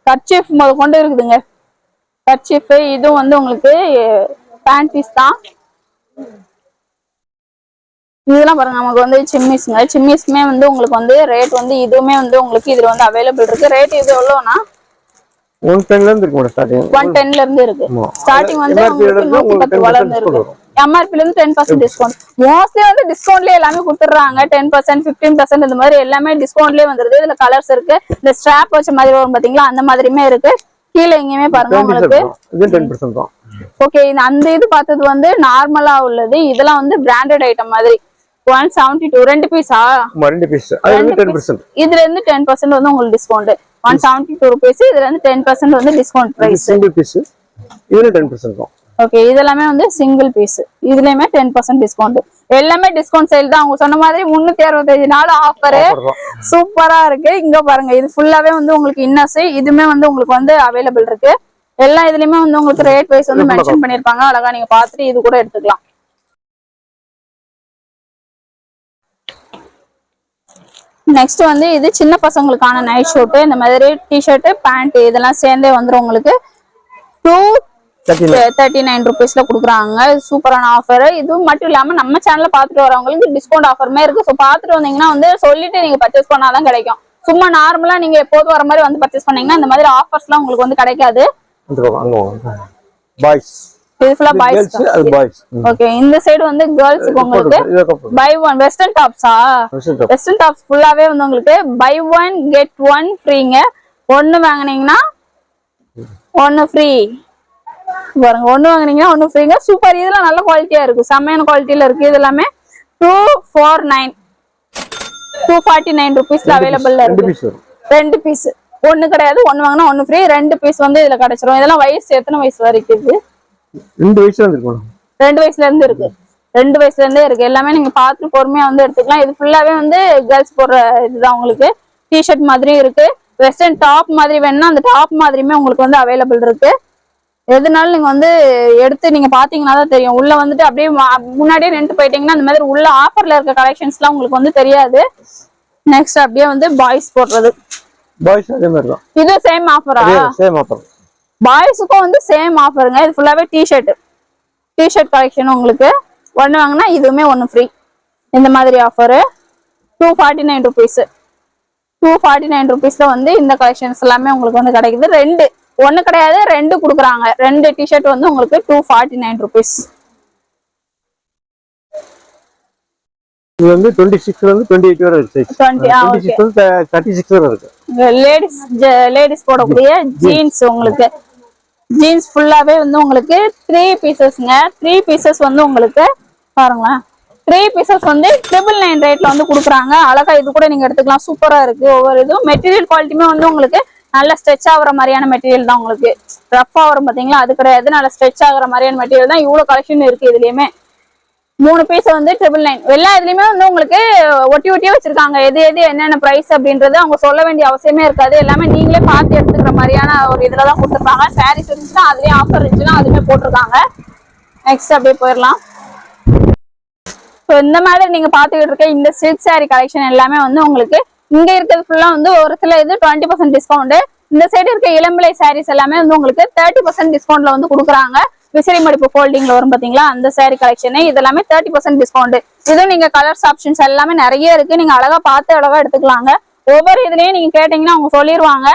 கர்ச்சீஃப் முதல் கொண்டு இருக்குதுங்க. கர்ச்சீஃப் இதுவும் வந்து உங்களுக்கு பேண்டீஸ் தான். இதெல்லாம் பாருங்க நமக்கு வந்து சிம்மிஸ்ங்க. சிம்மிஸ்மே வந்து உங்களுக்கு வந்து ரேட் வந்து இதுவுமே வந்து உங்களுக்கு இதுல வந்து அவைலபிள் இருக்கு. ரேட் இது எவ்வளவுனா 110ல இருந்து இருக்கு. ஸ்டார்டிங் 110ல இருந்து இருக்கு. ஸ்டார்டிங் வந்து உங்களுக்கு 110 வளர்ந்து இருக்கு. எம்ஆர்பில இருந்து 10% டிஸ்கவுண்ட். மோஸ்ட்லி வந்து டிஸ்கவுண்ட்லயே எல்லாமே கொடுத்துறாங்க. 10% 15% இந்த மாதிரி எல்லாமே டிஸ்கவுண்ட்லயே வந்துருது. இதுல கலர்ஸ் இருக்கு. இந்த ஸ்ட்ராப் வச்ச மாதிரி வரும் பாத்தீங்களா, அந்த மாதிரியுமே இருக்கு. கீழ எங்கேயுமே பாருங்க உங்களுக்கு இது 10% தான். ஓகே அந்த இது பார்த்தது வந்து நார்மலா உள்ளது. இதெல்லாம் வந்து பிராண்டட் ஐட்டம் மாதிரி 172 2 பீஸா? 2 பீஸ். அது 10%. இதுல இருந்து 10% வந்து உங்களுக்கு டிஸ்கவுண்ட். 172 rupees. இதுல இருந்து 10% வந்து டிஸ்கவுண்ட் பிரைஸ். Single piece. இதுல 10% தான். ஓகே இதெல்லாமே வந்து சிங்கிள் பீஸ். இதுலயுமே 10% டிஸ்கவுண்ட். எல்லாமே டிஸ்கவுண்ட் சேல் தான். அவங்க சொன்ன மாதிரி 365 நாள் ஆஃபர் சூப்பரா இருக்கு. இங்க பாருங்க இது ஃபுல்லாவே வந்து உங்களுக்கு இன்னர்ஸ். இதுமே வந்து உங்களுக்கு வந்து அவைலபிள் இருக்கு. எல்லா இதுலயுமே வந்து உங்களுக்கு ரேட் வைஸ் வந்து மென்ஷன் பண்ணிருப்பாங்க. அழகா நீங்க பாத்துட்டு இது கூட எடுத்துக்கலாம். நெக்ஸ்ட் வந்து இது சின்ன பசங்களுக்கான நைட் ஷூட். இந்த மாதிரி டிஷர்ட் பேண்ட் இதெல்லாம் சேர்ந்தே வந்துடும் உங்களுக்கு 239 rupeesல கொடுக்குறாங்க. சூப்பரான ஆஃபர். இது மட்டும் இல்லாம நம்ம சேனல்ல பாத்துட்டு வரவங்களுக்கு டிஸ்கவுண்ட் ஆஃபருமே இருக்கு. ஸோ பாத்துட்டு வந்தீங்கன்னா வந்து சொல்லிட்டு நீங்க பர்ச்சேஸ் பண்ணாதான் கிடைக்கும். சும்மா நார்மலா நீங்க எப்போது வர மாதிரி வந்து பர்ச்சேஸ் பண்ணீங்கன்னா இந்த மாதிரி ஆஃபர்ஸ்லாம் உங்களுக்கு வந்து கிடைக்காது. பாய்ஸ் இது ஃபுல்லா பாய்ஸ். ஓகே இந்த சைடு வந்து கேர்ள்ஸ்க்கு உங்களுக்கு பை ஒன் வெஸ்டர்ன் டாப்ஸா? வெஸ்டர்ன் டாப்ஸ் ஃபுல்லாவே வந்து உங்களுக்கு பை ஒன் கெட் ஒன் ஃப்ரீங்க. ஒன்னு வாங்குனீங்கன்னா ஒன்னு ஃப்ரீ. பாருங்க ஒன்னு வாங்குனீங்கன்னா ஒன்னு ஃப்ரீங்க. சூப்பர். இதெல்லாம் நல்ல குவாலிட்டியா இருக்கு, செம்மையான குவாலிட்டியில இருக்கு. இது எல்லாமே 249 rupeesல அவைலபிள்ல இருக்கு. 2 பீஸ். ஒன்னு கிடையாது, ஒன்னு வாங்கினா ஒன்னு ஃப்ரீ. 2 பீஸ் வந்து இதுல கிடைச்சிரும். இதெல்லாம் வயசு எத்தனை வயசு வரைக்கும் இருக்கு? 2 வயசுல இருந்து இருக்கு. 2 வயசுல இருந்து இருக்கு. 2 வயசுல இருந்தே இருக்கு. எல்லாமே நீங்க பார்த்து பொறுமையா வந்து எடுத்துக்கலாம். இது ஃபுல்லாவே வந்து கேர்ள்ஸ் போடுற இதுதான். உங்களுக்கு டிஷர்ட் மாதிரி இருக்கு. வெஸ்டர்ன் டாப் மாதிரி வேணும்னா அந்த டாப் மாதிரியுமே உங்களுக்கு வந்து அவைலபிள் இருக்கு. எதுனாலும் நீங்க வந்து எடுத்து நீங்க பாத்தீங்கன்னா தான் தெரியும். உள்ள வந்துட்டு அப்படியே முன்னாடியே ரெண்டு போயிட்டீங்கன்னா அந்த மாதிரி உள்ள ஆஃபர்ல இருக்க கலெக்ஷன்ஸ் எல்லாம் உங்களுக்கு வந்து தெரியாது. நெக்ஸ்ட் அப்படியே வந்து பாய்ஸ் போடுறது. பாய்ஸ் அதே மாதிரி தான். இது சேம் ஆஃபரா? Same offer. பாய்ஸுக்கும் வந்து சேம் ஆஃபருங்க. இது ஃபுல்லாவே டிஷர்ட் கலெக்ஷன். உங்களுக்கு ஒன்னு வாங்கினா இதுவுமே ஒன்னு ஃப்ரீ. இந்த மாதிரி ஆஃபரு 249 rupees. 249 rupeesல வந்து இந்த கலெக்ஷன்ஸ் எல்லாமே உங்களுக்கு வந்து கிடைக்குது. ரெண்டு ஒன்னு கிடையாது, ரெண்டு கொடுக்குறாங்க. 2 டிஷர்ட் வந்து உங்களுக்கு 249 rupees. இது வந்து 26ல இருந்து 28 வரை இருக்கு. 26 36 வரை இருக்கு. லேடிஸ் போடக்கூடிய ஜீன்ஸ். உங்களுக்கு ஜீன்ஸ் ஃபுல்லாவே வந்து உங்களுக்கு 3 பீசஸ்ங்க. 3 பீசஸ் வந்து உங்களுக்கு பாருங்களேன். 3 பீசஸ் வந்து 999 ரேட்ல வந்து கொடுக்குறாங்க. அழகா இது கூட நீங்க எடுத்துக்கலாம். சூப்பரா இருக்கு. ஒவ்வொரு இதுவும் மெட்டீரியல் குவாலிட்டியுமே வந்து உங்களுக்கு நல்ல ஸ்ட்ரெச் ஆகுற மாதிரியான மெட்டீரியல் தான் உங்களுக்கு. ரஃபா வரும் பாத்தீங்களா, அது கிடையாது. நல்ல ஸ்ட்ரெச் ஆகுற மாதிரியான மெட்டீரியல் தான். இவ்வளவு கலெக்ஷன் இருக்கு இதுலயுமே. 3 பீஸ் வந்து 999. எல்லா இதுலயுமே வந்து உங்களுக்கு ஒட்டி ஒட்டியே வச்சிருக்காங்க. எது எது என்னென்ன பிரைஸ் அப்படின்றது அவங்க சொல்ல வேண்டிய அவசியமே இருக்காது. எல்லாமே நீங்களே பார்த்து எடுத்துக்கிற மாதிரியான ஒரு இதுலதான் கொடுத்துருப்பாங்க. சாரீஸ் இருந்துச்சுன்னா அதுலயே ஆஃபர் இருந்துச்சுன்னா அதுமே போட்டிருக்காங்க. நெக்ஸ்ட் அப்படியே போயிடலாம். இந்த மாதிரி நீங்க பாத்துக்கிட்டு இருக்க இந்த சில்க் சாரி கலெக்ஷன் எல்லாமே வந்து உங்களுக்கு இங்க இருக்கிறது ஃபுல்லா வந்து ஒரு சில இது 20% டிஸ்கவுண்ட். இந்த சைடு இருக்க இளம்பிள்ளை சாரீஸ் எல்லாமே வந்து உங்களுக்கு 30% டிஸ்கவுண்ட்ல வந்து கொடுக்குறாங்க. விசிறி மடிப்பு ஃபோல்டிங்ல வரும் பாத்தீங்களா, அந்த சாரி கலெக்ஷன் இதெல்லாமே 30% டிஸ்கவுண்ட். இதுவும் நீங்க கலர்ஸ் ஆப்ஷன்ஸ் எல்லாமே நிறைய இருக்கு. நீங்க அழகா பார்த்து அழகா எடுத்துக்கலாங்க. ஒவ்வொரு இதுலயும் நீங்க கேட்டீங்கன்னா அவங்க சொல்லிடுவாங்க.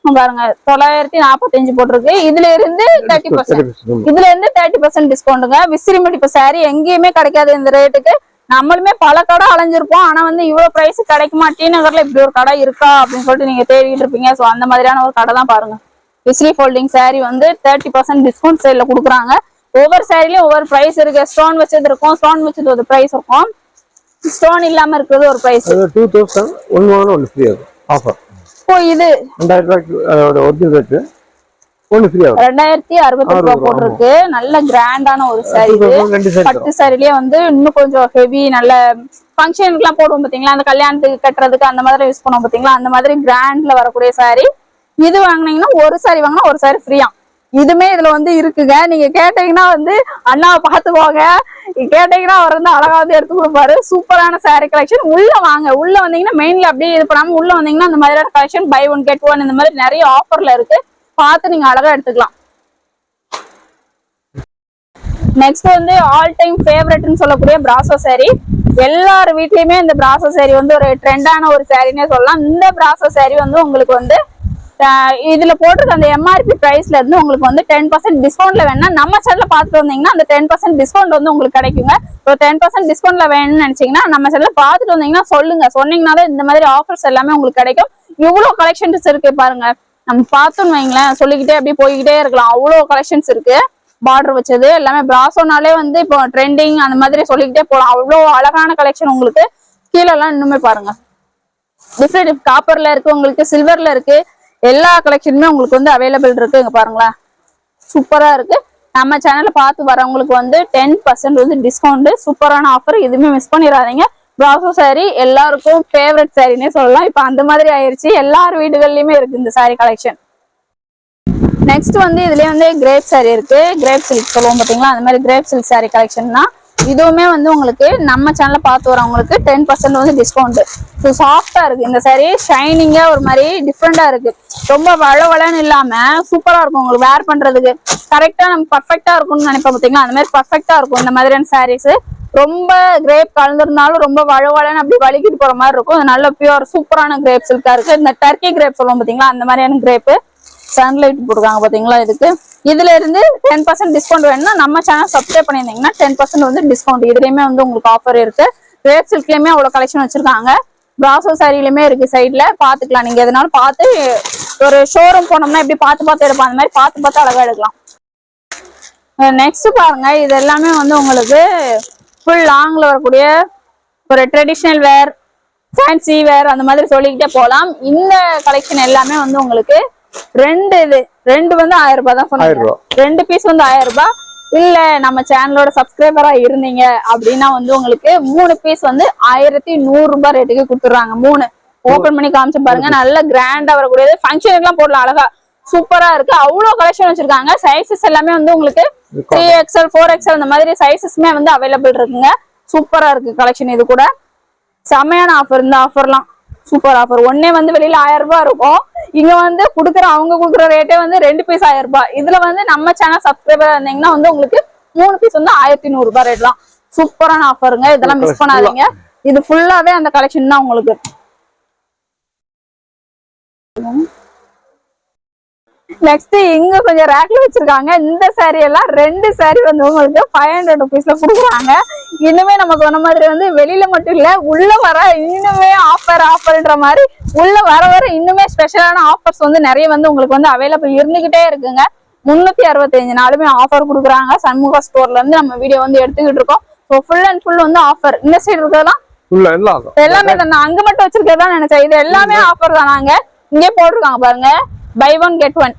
பாருங்க 945 போட்டிருக்கு. இதுல இருந்து 30%, இதுல இருந்து 30% டிஸ்கவுண்ட்டுங்க. விசிறி மடிப்பு சாரி எங்கேயுமே கிடைக்காது இந்த ரேட்டுக்கு. நம்மளுமே பல கடை அலைஞ்சிருப்போம். ஆனா வந்து இவ்வளவு பிரைஸ் கிடைக்குமா, டி நகர்ல இப்படி ஒரு கடை இருக்கா அப்படின்னு சொல்லிட்டு நீங்க தேடிட்டு இருப்பீங்க. சோ அந்த மாதிரியான ஒரு கடை தான் பாருங்க. விசிறி ஃபோல்டிங் சாரி வந்து 30% டிஸ்கவுண்ட் சேல்ல கொடுக்குறாங்க. ஒவ்வொரு சாரிலயும் ஒவ்வொரு பிரைஸ் இருக்கு. ஸ்டோன் வச்சது இருக்கும், ஸ்டோன் வச்சது ஒரு பிரைஸ் இருக்கும், ஸ்டோன் இல்லாம இருக்கிறது ஒரு பிரைஸ். 2000 ஒன்னு வாங்க ஒன்னு ஃப்ரீ ஆஃபர். ஓ இது 2000 ரூபாய்க்கு ஒரிஜினல் ரேட் ஒன்னு ஃப்ரீ ஆகும். 2060 ரூபாய் போட்டிருக்கு. நல்ல கிராண்டான ஒரு சாரி. பட்டு சாரிலேயே வந்து இன்னும் கொஞ்சம் ஹெவி, நல்ல ஃபங்க்ஷனுக்கு எல்லாம் போடுவோம் பாத்தீங்களா, அந்த கல்யாணத்துக்கு கட்டுறதுக்கு அந்த மாதிரி யூஸ் பண்ணுவோம் பாத்தீங்களா, அந்த மாதிரி கிராண்ட்ல வரக்கூடிய சாரி. இது வாங்கினீங்கன்னா ஒரு சாரி வாங்கினா ஒரு சாரி ஃப்ரீயா. இதுமே இதுல வந்து இருக்குங்க. நீங்க கேட்டீங்கன்னா வந்து அண்ணாவை பாத்துக்கோங்க, கேட்டீங்கன்னா அவர் வந்து அழகா வந்து எடுத்து கொடுப்பாரு. சூப்பரான சாரி கலெக்ஷன். உள்ள வாங்க, உள்ள வந்தீங்கன்னா மெயின்ல அப்படியே இது பண்ணாம உள்ள வந்தீங்கன்னா அந்த மாதிரியான collection buy one get one இந்த மாதிரி நிறைய ஆஃபர்ல இருக்கு. பார்த்து நீங்க அழகா எடுத்துக்கலாம். நெக்ஸ்ட் வந்து ஆல் டைம் ஃபேவரட்னு சொல்லக்கூடிய பிராசோ சாரி. எல்லார் வீட்லயுமே இந்த பிராசோ சாரி வந்து ஒரு ட்ரெண்டான ஒரு சாரின்னே சொல்லலாம். இந்த பிராசோ சாரி வந்து உங்களுக்கு வந்து இதுல போட்டிருக்க அந்த எம்ஆர்பி பிரைஸ்ல இருந்து உங்களுக்கு வந்து 10% டிஸ்கவுண்ட்ல வேணும்னா நம்ம சேனல்ல பார்த்துட்டு வந்தீங்கன்னா அந்த 10% டிஸ்கவுண்ட் வந்து உங்களுக்கு கிடைக்குங்க. இப்போ 10% டிஸ்கவுண்ட்ல வேணும்னு நினைச்சீங்கன்னா நம்ம சேனல்ல பார்த்துட்டு வந்தீங்கன்னா சொல்லுங்க, சொன்னீங்கன்னாலே இந்த மாதிரி ஆஃபர்ஸ் எல்லாமே உங்களுக்கு கிடைக்கும். இவ்வளவு கலெக்ஷன்ஸ் இருக்கு பாருங்க. நம்ம பார்த்தோம்னு வைங்களேன், சொல்லிக்கிட்டே அப்படியே போய்கிட்டே இருக்கலாம். அவ்வளோ கலெக்ஷன்ஸ் இருக்கு. பார்டர் வச்சது எல்லாமே பிராசோனாலே வந்து இப்போ ட்ரெண்டிங் அந்த மாதிரி சொல்லிக்கிட்டே போகலாம். அவ்வளோ அழகான கலெக்ஷன் உங்களுக்கு. கீழே எல்லாம் இன்னுமே பாருங்க, டிஃப்ரெண்ட் காப்பர்ல இருக்கு, உங்களுக்கு சில்வர்ல இருக்கு, எல்லா கலெக்ஷனுமே உங்களுக்கு வந்து அவைலபிள் இருக்கு. இங்க பாருங்களேன், சூப்பரா இருக்கு. நம்ம சேனல்ல பார்த்து வரவங்களுக்கு வந்து 10% வந்து டிஸ்கவுண்ட். சூப்பரான ஆஃபர், எதுவுமே மிஸ் பண்ணிடாதீங்க. பிராசோ சாரி எல்லாருக்கும் ஃபேவரட் சாரின்னே சொல்லலாம். இப்ப அந்த மாதிரி ஆயிருச்சு, எல்லார் வீடுகள்லயுமே இருக்கு இந்த சாரி கலெக்ஷன். நெக்ஸ்ட் வந்து இதுலயே வந்து கிரேப் சாரி இருக்கு. கிரேப் சில்க் சொல்லுவோம் பாத்தீங்களா, அந்த மாதிரி கிரேப் சில்க் சாரி கலெக்ஷன் தான். இதுவுமே வந்து உங்களுக்கு நம்ம சேனல்ல பார்த்து வரவங்களுக்கு 10% வந்து டிஸ்கவுண்ட். ஸோ சாஃப்டா இருக்கு இந்த சாரி, ஷைனிங்கா ஒரு மாதிரி டிஃப்ரெண்டா இருக்கு. ரொம்ப வளவளன்னு இல்லாம சூப்பரா இருக்கும் உங்களுக்கு வேர் பண்றதுக்கு. கரெக்டா நம்ம பர்ஃபெக்டா இருக்கும்னு நினைப்போம் பாத்தீங்களா, அந்த மாதிரி பர்ஃபெக்டா இருக்கும் இந்த மாதிரியான சாரீஸ். ரொம்ப கிரேப் கலந்துருந்தாலும் ரொம்ப வளவளன்னு அப்படி வலிக்கிட்டு போற மாதிரி இருக்கும். அது நல்ல பியூர் சூப்பரான கிரேப் சில்கா இருக்கு. இந்த டர்க்கி கிரேப் சொல்லுவோம் பாத்தீங்களா, அந்த மாதிரியான கிரேப். சன்லைட் போட்டுருக்காங்க பாத்தீங்களா இதுக்கு. இதுல இருந்து 10% டிஸ்கவுண்ட் வேணும்னா நம்ம சேனல் சப்ஸ்கிரைப் பண்ணியிருந்தீங்கன்னா 10% வந்து டிஸ்கவுண்ட். இதுலயுமே வந்து உங்களுக்கு ஆஃபர் இருக்கு. கிரேப் சில்க்லயுமே அவ்வளவு கலெக்ஷன் வச்சிருக்காங்க. பிராசோ சாரிலுமே இருக்கு. சைட்ல பாத்துக்கலாம், நீங்க எதனாலும் பார்த்து ஒரு ஷோரூம் போனோம்னா எப்படி பார்த்து எடுப்போம் அந்த மாதிரி பார்த்து அழகா எடுக்கலாம். நெக்ஸ்ட் பாருங்க, இது எல்லாமே வந்து உங்களுக்கு ஃபுல் லாங்ல வரக்கூடிய ஒரு ட்ரெடிஷனல் வேர், ஃபேன்சி வேர் அந்த மாதிரி சொல்லிக்கிட்டே போகலாம். இந்த கலெக்ஷன் எல்லாமே வந்து உங்களுக்கு ரெண்டு வந்து 1000 ரூபாய் தான் சொன்னாங்க. 2 பீஸ் வந்து 1000 ரூபாய். இல்ல நம்ம சேனலோட சப்ஸ்கிரைபரா இருந்தீங்க அப்படின்னா வந்து உங்களுக்கு 3 பீஸ் வந்து 1100 ரூபாய் ரேட்டுக்கு கொடுத்துறாங்க. 3 ஓபன் பண்ணி காமிச்சு பாருங்க. நல்ல கிராண்டா வரக்கூடியது, ஃபங்க்ஷனுக்கு எல்லாம் போடலாம். அழகா சூப்பரா இருக்கு. அவ்வளவு கலெக்ஷன் வச்சிருக்காங்க. சைசஸ் எல்லாமே வந்து உங்களுக்கு 3XL 4XL அந்த மாதிரி சைசஸ்மே வந்து அவைலபிள் இருக்குங்க. சூப்பரா இருக்கு கலெக்ஷன். இது கூட செமையான ஆஃபர். இந்த ஆஃபர்லாம் சூப்பர் ஆஃபர். ஒன்னே வந்து வெளியில 1000 ரூபாய் இருக்கும். இங்க வந்து அவங்க குடுக்குற ரேட்டே வந்து 2 பீஸ் 1000 ரூபாய். இதுல வந்து நம்ம சேனல் சப்ஸ்கிரைபர் இருந்தீங்கன்னா வந்து உங்களுக்கு 3 பீஸ் வந்து 1100 ரூபாய் ரேட் தான். சூப்பரான ஆஃபருங்க. இதெல்லாம் மிஸ் பண்ணாதீங்க. இது ஃபுல்லாவே அந்த கலெக்ஷன் தான் உங்களுக்கு. நெக்ஸ்ட் இங்க கொஞ்சம் ரேக்ல வச்சிருக்காங்க. இந்த சாரி எல்லாம் 2 சாரி வந்து உங்களுக்கு 500 ருபீஸ்ல கொடுக்குறாங்க. இன்னுமே நம்ம சொன்ன மாதிரி வந்து வெளியில மட்டும் இல்ல, உள்ள வர இன்னுமே ஆஃபர்ன்ற மாதிரி உள்ள வர இன்னுமே ஸ்பெஷலான ஆஃபர்ஸ் வந்து நிறைய வந்து உங்களுக்கு வந்து அவைலபிள் இருந்துகிட்டே இருக்குங்க. 365 நாளுமே ஆஃபர் கொடுக்குறாங்க. சண்முகா ஸ்டோர்ல இருந்து நம்ம வீடியோ வந்து எடுத்துக்கிட்டு இருக்கோம். ஸோ ஃபுல் அண்ட் ஃபுல் வந்து ஆஃபர். இந்த சைடு இருக்கிறதெல்லாம் எல்லாமே தான். நான் அங்க மட்டும் வச்சிருக்கதான் நினைச்சேன். இது எல்லாமே ஆஃபர் தான். நாங்க இங்கே போட்டிருக்காங்க பாருங்க, பை ஒன் கெட் ஒன்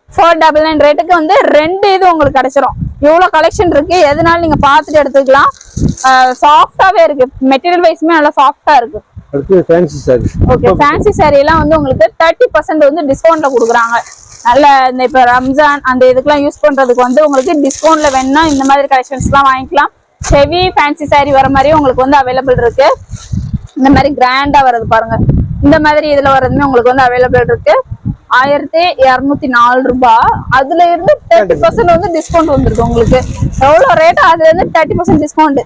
499 ரேட்டுக்கு வந்து 2 இது உங்களுக்கு கிடைச்சிரும். இவ்வளவு கலெக்ஷன் இருக்கு, எதுனாலும் நீங்க பார்த்துட்டு எடுத்துக்கலாம். சாஃப்டாவே இருக்கு, மெட்டீரியல் வைஸ்மே நல்லா சாஃப்டா இருக்கு. அடுத்து fancy sorry. Okay, fancy sorry எல்லாம் வந்து உங்களுக்கு 30% வந்து டிஸ்கவுண்ட்ல கொடுக்குறாங்க. நல்ல இந்த இப்ப ரம்ஜான் அந்த இதுக்கெல்லாம் யூஸ் பண்றதுக்கு வந்து உங்களுக்கு டிஸ்கவுண்ட்ல வேணும்னா இந்த மாதிரி கலெக்ஷன்ஸ் எல்லாம் வாங்கிக்கலாம். ஹெவி ஃபேன்சி சாரி வர மாதிரி உங்களுக்கு வந்து அவைலபிள் இருக்கு. இந்த மாதிரி கிராண்டா வருது பாருங்க, இந்த மாதிரி இதுல வர்றதுமே உங்களுக்கு வந்து அவைலபிள் இருக்கு. 1204 ரூபாய். அதுல இருந்து 30% வந்து டிஸ்கவுண்ட் வந்துருக்கு உங்களுக்கு. எவ்வளவு ரேட், அதுல இருந்து 30% டிஸ்கவுண்ட்.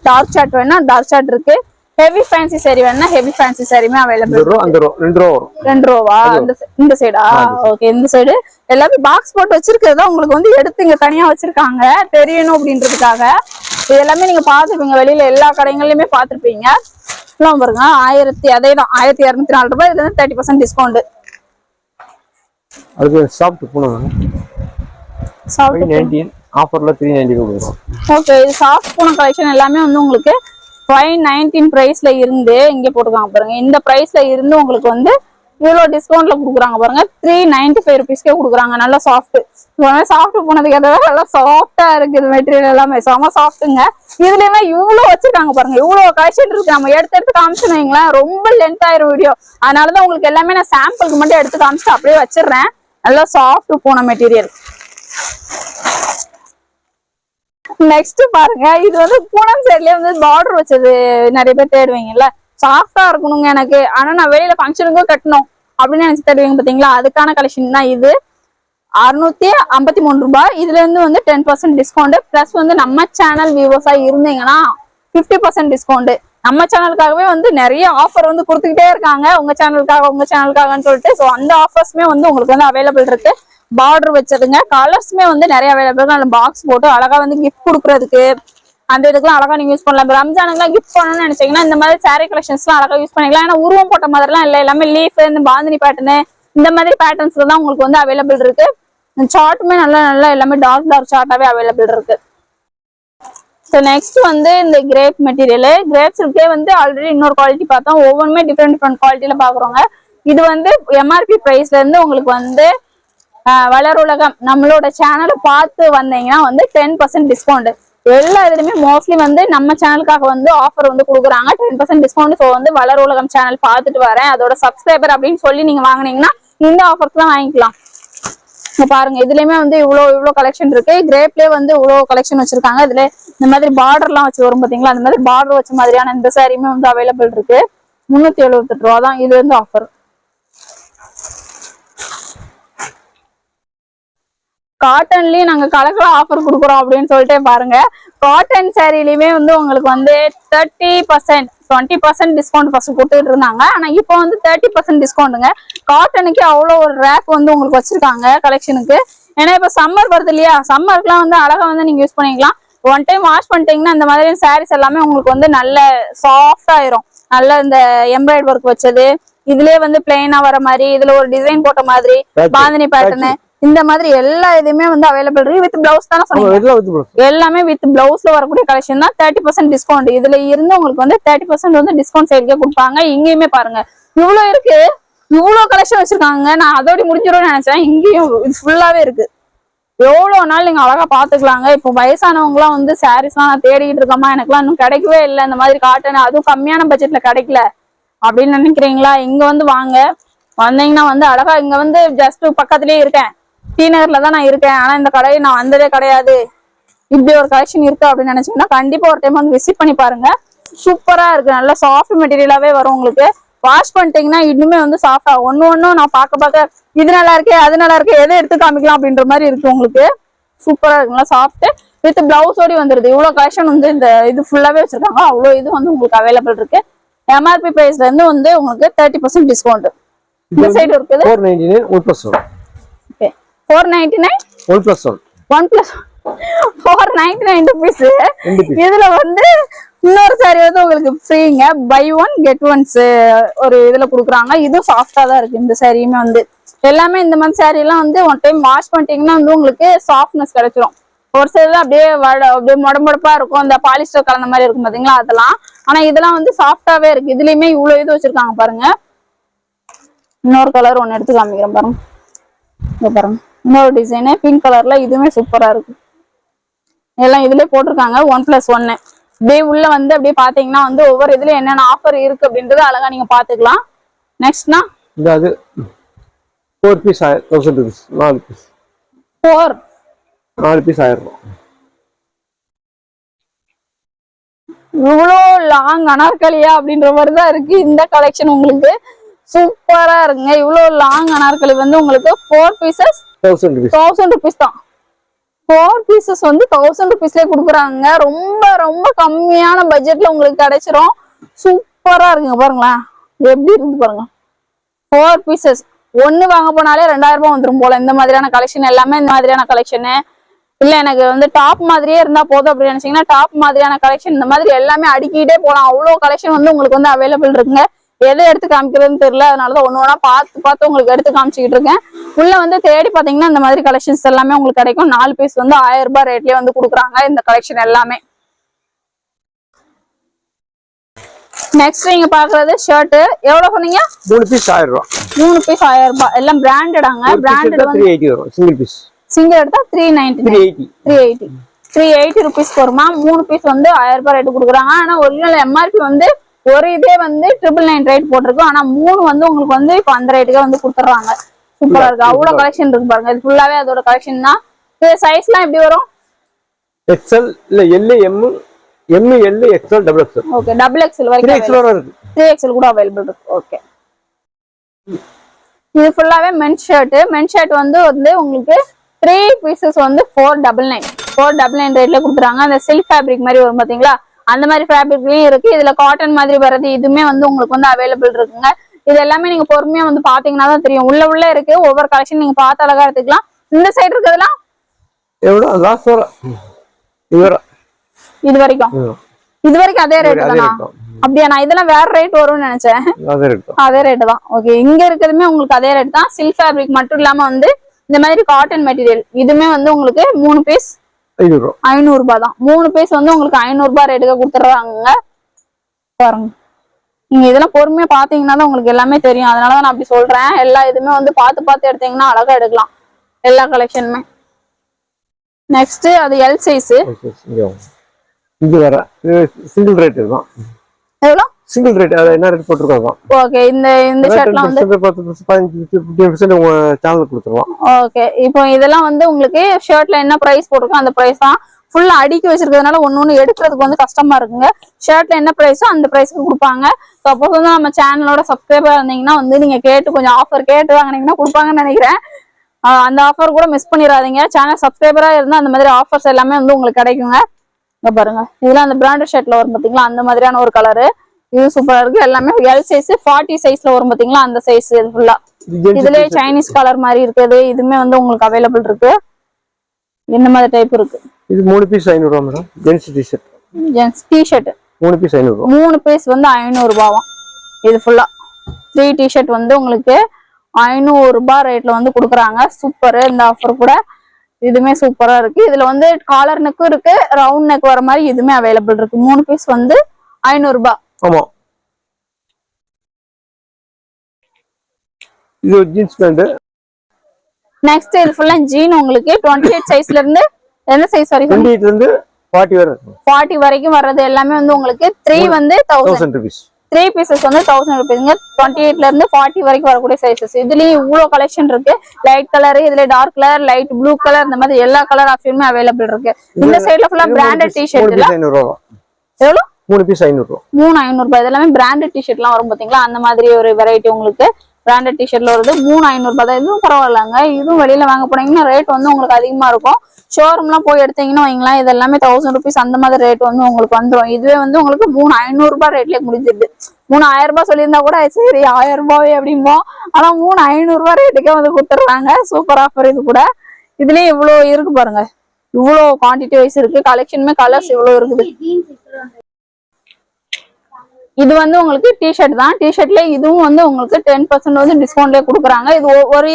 டார்க் சார்ட் வேணா டார்க் சார்ட் இருக்கு. ஹெவி ஃபேன்சி சாரி வேணா ஹெவி ஃபேன்சி சாரியுமே அவைலபிள். 2 ரூபா. 2 ரூபா. இந்த சைடா? ஓகே, இந்த சைடு எல்லாமே பாக்ஸ் போட்டு வச்சிருக்கிறதா உங்களுக்கு வந்து எடுத்து இங்க தனியா வச்சிருக்காங்க தெரியணும் அப்படின்றதுக்காக. இது எல்லாமே நீங்க பாத்துருப்பீங்க, வெளியில எல்லா கடைகள்லயுமே பாத்துருப்பீங்க. பாருங்க, 1204 ரூபாய். இதுல இருந்து 30% டிஸ்கவுண்ட். அதுக்கு சாஃப்ட் பூனம் சாஃப்ட் 319 ஆஃபர்ல 390 கொடுக்குறோம். ஓகே, இது சாஃப்ட் பூனம் கலெக்ஷன் எல்லாமே வந்து உங்களுக்கு 519 பிரைஸ்ல இருந்து இங்க போட்டுருக்காங்க பாருங்க. இந்த பிரைஸ்ல இருந்து உங்களுக்கு வந்து இவ்வளவு டிஸ்கவுண்ட்ல கொடுக்குறாங்க பாருங்க. 395 ருபீஸ்க்கே கொடுக்குறாங்க. நல்லா சாஃப்ட். சாஃப்ட் போனதுக்கு ஏதாவது நல்லா சாஃப்டா இருக்கு. மெட்டீரியல் எல்லாமே செம சாஃப்ட்டுங்க. இதுலயுமே இவ்வளவு வச்சிருக்காங்க பாருங்க, இவ்வளவு கலெக்ஷன் இருக்கு. நம்ம எடுத்து காமிச்சுன்னு வைங்களேன், ரொம்ப லென்த் ஆயிரும் வீடியோ. அதனாலதான் உங்களுக்கு எல்லாமே நான் சாம்பிளுக்கு மட்டும் எடுத்து காமிச்சு அப்படியே வச்சிடுறேன். நல்லா சாஃப்ட் போன மெட்டீரியல். நெக்ஸ்ட் பாருங்க, இது வந்து பூனம் சைட்லயே வந்து பார்டர் வச்சது நிறைய பேர் தேடுவீங்கல்ல. சாஃப்டா இருக்கணுங்க எனக்கு, ஆனா நான் வெளியில ஃபங்க்ஷனுக்கும் கட்டணும் அப்படின்னு நினைச்சு தேடுவீங்க பாத்தீங்களா, அதுக்கான கலெக்ஷன் தான் இது. 653 ரூபாய். இதுல இருந்து வந்து 10% டிஸ்கவுண்ட். பிளஸ் வந்து நம்ம சேனல் வியூவர்ஸா இருந்தீங்கன்னா 50% டிஸ்கவுண்ட். நம்ம சேனலுக்காகவே வந்து நிறைய ஆஃபர் வந்து கொடுத்துக்கிட்டே இருக்காங்க, உங்க சேனலுக்காகன்னு சொல்லிட்டு. ஸோ அந்த ஆஃபர்ஸ்மே வந்து உங்களுக்கு வந்து அவைலபிள் இருக்கு. பார்டர் வச்சதுங்க, கலர்ஸ்மே வந்து நிறைய அவைலபிள். நல்ல பாக்ஸ் போட்டு அழகா வந்து கிஃப்ட் கொடுக்கறதுக்கு அந்த இதுக்கெல்லாம் அழகா நீங்க யூஸ் பண்ணலாம். ரம்ஜானுக்குலாம் கிஃப்ட் பண்ணணும்னு நினைச்சீங்கன்னா இந்த மாதிரி சாரி கலெக்ஷன்ஸ் எல்லாம் அழகா யூஸ் பண்ணிக்கலாம். ஏன்னா உருவம் போட்ட மாதிரி எல்லாம் இல்லை, எல்லாமே லீஃப், இந்த பாந்தினி பேட்டர்னு இந்த மாதிரி பேட்டர்ன்ஸ்ல தான் உங்களுக்கு வந்து அவைலபிள் இருக்கு. சார்ட்டுமே நல்லா எல்லாமே டார்க் சார்ட்டாவே அவைலபிள் இருக்கு. ஸோ நெக்ஸ்ட் வந்து இந்த கிரேப் மெட்டீரியல். கிரேப்ஸ்க்கே வந்து ஆல்ரெடி இன்னொரு குவாலிட்டி பார்த்தோம், ஒவ்வொன்றுமே டிஃப்ரெண்ட் குவாலிட்டியில பாக்குறோங்க. இது வந்து எம்ஆர்பி பிரைஸ்ல இருந்து உங்களுக்கு வந்து வளர் உலகம் நம்மளோட சேனலை பார்த்து வந்தீங்கன்னா வந்து 10% டிஸ்கவுண்ட். எல்லா இதுலயுமே மோஸ்ட்லி வந்து நம்ம சேனலுக்காக வந்து ஆஃபர் வந்து கொடுக்குறாங்க 10% டிஸ்கவுண்ட். ஸோ வந்து வளர் உலகம் சேனல் பார்த்துட்டு வரேன், அதோட சப்ஸ்கிரைபர் அப்படின்னு சொல்லி நீங்க வாங்கினீங்கன்னா இந்த ஆஃபர்ஸ் தான் வாங்கிக்கலாம். பாருங்க, இதுலயுமே வந்து இவ்வளவு கலெக்ஷன் இருக்கு. கிரேப்லயே வந்து இவ்வளவு கலெக்ஷன் வச்சிருக்காங்க. இதுல இந்த மாதிரி பார்டர் எல்லாம் வச்சு வரும் பாத்தீங்களா, அந்த மாதிரி பார்டர் வச்ச மாதிரியான இந்த சாரியுமே வந்து அவைலபிள் இருக்கு. 378 ரூபா தான் இது வந்து ஆஃபர். காட்டன்லயும் நாங்க கலக்கலா ஆஃபர் கொடுக்குறோம் அப்படின்னு சொல்லிட்டு பாருங்க. காட்டன் சாரிலயுமே வந்து உங்களுக்கு வந்து 30% 20% டிஸ்கவுண்ட் ஃபர்ஸ்ட் கொடுத்துட்டு இருந்தாங்க. ஆனா இப்போ வந்து 30% டிஸ்கவுண்ட்டுங்க. காட்டனுக்கு அவ்வளோ ஒரு ரேக் வந்து உங்களுக்கு வச்சிருக்காங்க கலெக்ஷனுக்கு. ஏன்னா இப்ப சம்மர் வருது இல்லையா, சம்மருக்குலாம் வந்து அழகா வந்து நீங்க யூஸ் பண்ணிக்கலாம். ஒன் டைம் வாஷ் பண்ணிட்டீங்கன்னா இந்த மாதிரி சாரீஸ் எல்லாமே உங்களுக்கு வந்து நல்ல சாஃப்ட் ஆயிரும். நல்ல இந்த எம்ப்ராய்டரி ஒர்க் வச்சது, இதுலயே வந்து பிளெயினா வர மாதிரி, இதுல ஒரு டிசைன் போட்ட மாதிரி, பாந்தினி பேட்டர்னு, இந்த மாதிரி எல்லா இதுமே வந்து அவைலபிள் இருக்கு. வித் பிளவுஸ் தானே சொன்னீங்க, எல்லாமே வித் பிளவுஸ்ல வரக்கூடிய கலெக்ஷன் தான். 30% டிஸ்கவுண்ட். இதுல இருந்து உங்களுக்கு வந்து 30% வந்து டிஸ்கவுண்ட் சைடுக்கே கொடுப்பாங்க. இங்கேயுமே பாருங்க இவ்வளவு இருக்கு, இவ்வளவு கலெக்ஷன் வச்சிருக்காங்க. நான் அதோட முடிஞ்சிடும்னு நினைச்சேன், இங்கேயும் இது ஃபுல்லாவே இருக்கு. எவ்வளவு நாள் நீங்க அழகா பாத்துக்கலாங்க. இப்போ வயசானவங்க எல்லாம் வந்து சாரீஸ் எல்லாம் நான் தேடிட்டு இருக்கமா, எனக்குலாம் இன்னும் கிடைக்கவே இல்லை இந்த மாதிரி காட்டன், அதுவும் கம்மியான பட்ஜெட்ல கிடைக்கல அப்படின்னு நினைக்கிறீங்களா, இங்க வந்து வாங்க. வந்தீங்கன்னா வந்து அழகா இங்க வந்து ஜஸ்ட் பக்கத்துலயே இருக்கேன், டி நகர்ல தான் நான் இருக்கேன். ஆனா இந்த கடையை நான் வந்ததே கிடையாது. இப்படி ஒரு கலெக்ஷன் இருக்கு அப்படின்னு நினைச்சீங்கன்னா கண்டிப்பா ஒரு டைம் வந்து விசிட் பண்ணி பாருங்க. சூப்பரா இருக்கு, நல்ல சாஃப்ட் மெட்டீரியலாவே வரும் உங்களுக்கு. வாஷ் பண்ணிட்டீங்கன்னா இன்னுமே வந்து சாஃப்டா ஒன்னும் நான் பார்க்க இது நல்லா இருக்கு அது நல்லா இருக்கு, எதை எடுத்து காமிக்கலாம் அப்படின்ற மாதிரி இருக்கு உங்களுக்கு. சூப்பரா இருக்குங்களா, சாஃப்ட் வித் பிளவுஸோட வந்துருது. இவ்வளவு கலெக்ஷன் வந்து இந்த இது ஃபுல்லாவே வச்சிருக்காங்க. அவ்வளவு இது வந்து உங்களுக்கு அவைலபிள் இருக்கு. எம்ஆர்பி பிரைஸ்ல இருந்து வந்து உங்களுக்கு 30% டிஸ்கவுண்ட். இந்த சைடு இருக்குது 499 1+1. Okay, 499 1+1 499 rupees. இதுல வந்து இன்னொரு சாரி வந்து உங்களுக்கு ஃப்ரீங்க, பை ஒன் கெட் ஒன்ஸ் ஒரு இதுல குடுக்குறாங்க. இதுவும் சாஃப்டா தான் இருக்கு. இந்த சாரியுமே வந்து எல்லாமே இந்த மாதிரி சாரி எல்லாம் வந்து ஒன் டைம் வாஷ் பண்ணிட்டீங்கன்னா வந்து உங்களுக்கு சாஃப்ட்னஸ் கிடைச்சிரும். ஒரு சைடுல அப்படியே மொடமொடப்பா இருக்கும், இந்த பாலிஸ்டர் கலந்த மாதிரி இருக்கும் பாத்தீங்களா அதெல்லாம். ஆனா இதெல்லாம் வந்து சாஃப்டாவே இருக்கு. இதுலயுமே இவ்வளவு இது வச்சிருக்காங்க பாருங்க. இன்னொரு கலர் ஒன்னு எடுத்து காமிக்கிறேன் பாருங்க. இங்க பாருங்க, இன்னொரு டிசைனு பிங்க் கலர்ல, இதுவுமே சூப்பரா இருக்கு. எல்லாம் இதுல போட்டிருக்காங்க 1+1. அப்படியே உள்ள வந்து அப்படியே பாத்தீங்கன்னா வந்து ஒவ்வொரு இதுல என்னென்ன ஆஃபர் இருக்கு அப்படின்றது அழகா நீங்க பாத்துக்கலாம். நெக்ஸ்ட்னா இது 4 பீஸ் 1000 rupees. 4 பீஸ் 4 பீஸ் 1000 ரூபாய். இவ்வளோ லாங் அனார்கலியா அப்படின்ற மாதிரி தான் இருக்கு இந்த கலெக்ஷன். உங்களுக்கு சூப்பரா இருக்குங்க. இவ்வளோ லாங் அனார்கலி வந்து உங்களுக்கு 4 பீசஸ் 1000 rupees தான். 4 பீசஸ் வந்து 1000 rupeesலயே கொடுக்குறாங்க. ரொம்ப ரொம்ப கம்மியான பட்ஜெட்ல உங்களுக்கு கிடைச்சிரும். சூப்பரா இருக்குங்க. பாருங்களேன் எப்படி இருந்து பாருங்க. 4 பீசஸ் ஒன்னு வாங்க போனாலே 2000 ரூபாய் வந்துரும் போல. இந்த மாதிரியான கலெக்ஷன் எல்லாமே இந்த மாதிரியான கலெக்ஷனு இல்ல எனக்கு வந்து டாப் மாதிரியே இருந்தா போதும் அப்படின்னு நினைச்சீங்கன்னா டாப் மாதிரியான கலெக்ஷன் இந்த மாதிரி எல்லாமே அடிக்கிட்டே போலாம். அவ்வளவு கலெக்ஷன் வந்து உங்களுக்கு வந்து அவைலபிள் இருக்குங்க. எதை எடுத்து காமிக்கிறதுன்னு தெரியல, அதனாலதான் ஒண்ணு ஒண்ணா பார்த்து உங்களுக்கு எடுத்து காமிச்சுக்கிட்டு இருக்கேன். உள்ள வந்து தேடி பாத்தீங்கன்னா இந்த மாதிரி கலெக்ஷன்ஸ் எல்லாமே உங்களுக்கு கிடைக்கும். 4 பீஸ் வந்து 1000 ரூபாய் ரேட்லயே வந்து கொடுக்குறாங்க இந்த கலெக்ஷன் எல்லாமே. நெக்ஸ்ட் நீங்க பாக்குறது ஷர்ட். எவ்வளவு சொன்னீங்க? 3 பீஸ் 1000 ரூபாய். 3 பீஸ் 1000 ரூபாய். எல்லாம் பிராண்டடாங்க. பிராண்டட் வந்து 380 வரும். சிங்கிள் பீஸ் சிங்கிள் எடுத்தா 380 rupees வருமா. 3 பீஸ் வந்து 1000 ரூபாய் ரேட் கொடுக்குறாங்க. ஆனா ஒரிஜினல் எம்ஆர்பி வந்து ஒரு இதே வந்து 999 ரேட் போட்டிருக்கும். ஆனா 3 வந்து உங்களுக்கு வந்து இப்ப அந்த ரேட்டுக்கே வந்து கொடுத்துறாங்க. சூப்பரா இருக்கு. அவ்வளவு கலெக்ஷன் இருக்கு பாருங்க. இது ஃபுல்லாவே அதோட கலெக்ஷன் தான். இது சைஸ் எல்லாம் எப்படி வரும்? XL இல்ல L M L XL double XL. Okay, double XL வரைக்கும் 3XL இருக்கு. 3XL கூட அவேilable இருக்கு. ஓகே, இது ஃபுல்லாவே மென் ஷர்ட் வந்து உங்களுக்கு 3 பீசஸ் வந்து 499 ரேட்ல கொடுத்துறாங்க. அந்த சில்க் ஃபேப்ரிக் மாதிரி வரும் பாத்தீங்களா, அந்த மாதிரி ஃபேப்ரிக்லயும் இருக்கு. இதுல காட்டன் மாதிரி வர்றது இதுமே வந்து உங்களுக்கு வந்து அவைலபிள் இருக்குங்க. இது எல்லாமே நீங்க பொறுமையா வந்து பாத்தீங்கன்னா தான் தெரியும். உள்ள இருக்கு. ஒவ்வொரு கலெக்ஷன் நீங்க பார்த்து அழகா எடுத்துக்கலாம். இந்த சைடு இருக்கிறதுலாம் எவ்வளவு லாஸ்ட் வர இது வரைக்கும் அதே ரேட் தானா? அப்படியா? நான் இதெல்லாம் வேற ரேட் வரும்னு நினைச்சேன். அதே ரேட் தான். ஓகே, இங்க இருக்கிறதுமே உங்களுக்கு அதே ரேட் தான். சில்க் ஃபேப்ரிக் மட்டும் இல்லாம வந்து இந்த மாதிரி காட்டன் மெட்டீரியல் இதுமே வந்து உங்களுக்கு 3 பீஸ் 500 ரூபாய் தான். 3 பீஸ் வந்து உங்களுக்கு 500 ரூபாய் ரேட்டுக்கு கொடுத்துறாங்க. பாருங்க, நீங்க இதெல்லாம் பொறுமையா பாத்தீங்கன்னா தான் உங்களுக்கு எல்லாமே தெரியும். அதனாலதான் நான் அப்படி சொல்றேன். எல்லா இதுமே வந்து பார்த்து எடுத்தீங்கன்னா அழகா எடுக்கலாம் எல்லா கலெக்ஷனுமே. நெக்ஸ்ட் அது எல் சைஸ். இது வேற சிங்கிள் ரேட் தான். எவ்வளவு? Single rate. அது என்ன ரேட் போட்டுருக்காங்க? ஓகே, இந்த ஷர்ட்லாம் வந்து 15% உங்க சேனலுக்கு கொடுத்துறோம். ஓகே, இப்போ இதெல்லாம் வந்து உங்களுக்கு ஷர்ட்ல என்ன பிரைஸ் போட்டுருக்கோம் அந்த பிரைஸ் தான். ஃபுல்லா அடுக்கி வச்சிருக்கிறதுனால ஒன்னு எடுக்கிறதுக்கு வந்து கஷ்டமா இருக்குங்க. ஷர்ட்ல என்ன பிரைஸோ அந்த பிரைஸ்க்கு கொடுப்பாங்க. சப்போஸ் வந்து நம்ம சேனலோட சப்ஸ்கிரைபர் இருந்தீங்கன்னா வந்து நீங்க கேட்டு கொஞ்சம் ஆஃபர் கேட்டு வாங்கினீங்கன்னா கொடுப்பாங்கன்னு நினைக்கிறேன். அந்த ஆஃபர் கூட மிஸ் பண்ணிடாதீங்க. சேனல் சப்ஸ்கிரைபரா இருந்தா அந்த மாதிரி ஆஃபர்ஸ் எல்லாமே வந்து உங்களுக்கு கிடைக்குங்க. இங்க பாருங்க, இதெல்லாம் அந்த பிராண்டட் ஷர்ட்ல வரும் பாத்தீங்களா, அந்த மாதிரியான ஒரு கலரு. இது சூப்பரா இருக்கு. எல்லாமே எல் சைஸ் 40 சைஸ்ல வரும் பாத்தீங்களா, அந்த சைஸ். இது ஃபுல்லா இதுலயே சைனீஸ் கலர் மாதிரி இருக்குது. இதுமே வந்து உங்களுக்கு அவைலபிள் இருக்கு. இந்த மாதிரி டைப் இருக்கு. இது 3 பீஸ் 500 ரூபாய் மேடம். ஜென்ஸ் டி-ஷர்ட் 3 பீஸ் 500 ரூபாய். 3 பீஸ் வந்து 500 ரூபாயாம். இது ஃபுல்லா 3 டி-ஷர்ட் வந்து உங்களுக்கு 500 ரூபாய் ரேட்ல வந்து கொடுக்குறாங்க. சூப்பர். இந்த ஆஃபர் கூட இதுமே சூப்பரா இருக்கு. இதுல வந்து காலர் நெக்கும் இருக்கு, ரவுண்ட் நெக் வர மாதிரி இதுமே அவைலபிள் இருக்கு. 3 பீஸ் வந்து 500 ரூபாய். ஆமா, இது ஜீன்ஸ் பேண்ட். நெக்ஸ்ட் இது ஃபுல்லா ஜீன். உங்களுக்கு 28 சைஸ்ல இருந்து எந்த சைஸ் வரைக்கும்? 28 ல இருந்து 40 வரை. 40 வரைக்கும் வர்றது எல்லாமே வந்து உங்களுக்கு 3 வந்து 1000 ரூபாய். 3 பீசஸ் வந்து 1000 ரூபாய்ங்க. 28 ல இருந்து 40 வரைக்கும் வரக்கூடிய சைசஸ். இதுலயும் இவ்வளவு கலெக்ஷன் இருக்கு. லைட் கலர், இதுல dark colour, light blue colour, இந்த மாதிரி எல்லா கலர் ஆப்ஷனுமே அவைலபிள் இருக்கு. இந்த சைடுல ஃபுல்லா பிராண்டட் டி-ஷர்ட். எவ்வளவு? 3 பீஸ் 500 ரூபாய். 500 ரூபாய். இதெல்லாமே பிராண்டட் டி-ஷர்ட் எல்லாம் வரும் பாத்தீங்களா, அந்த மாதிரி ஒரு வெரைட்டி உங்களுக்கு பிராண்டட் டி-ஷர்ட்ல வருது. 500 ரூபாய் தான். இதுவும் பரவாயில்லங்க. இதுவும் வெளியில வாங்க போனீங்கன்னா ரேட் வந்து உங்களுக்கு அதிகமா இருக்கும். ஷோரூம்லாம் போய் எடுத்தீங்கன்னா வைங்களா, இது எல்லாமே 1000 ருபீஸ் அந்த மாதிரி ரேட் வந்து உங்களுக்கு வந்துடும். இதுவே வந்து உங்களுக்கு 500 ரூபாய் ரேட்லயே முடிஞ்சிருது. 1000 ரூபாய் சொல்லியிருந்தா கூட சரி 1000 ரூபாய் அப்படிம்போம். ஆனா 500 ரூபாய் ரேட்டுக்கே வந்து கொடுத்துட்றாங்க. சூப்பர் ஆஃபர் இது கூட. இதுலயே இவ்வளவு இருக்கு பாருங்க. இவ்வளவு குவான்டிட்டி வைஸ் இருக்கு. கலெக்ஷனுமே கலர்ஸ் இவ்வளவு இருக்குது. இது வந்து உங்களுக்கு டிஷர்ட் தான். டிஷர்ட்ல இதுவும் வந்து உங்களுக்கு 10% வந்து டிஸ்கவுண்ட்லயே கொடுக்குறாங்க.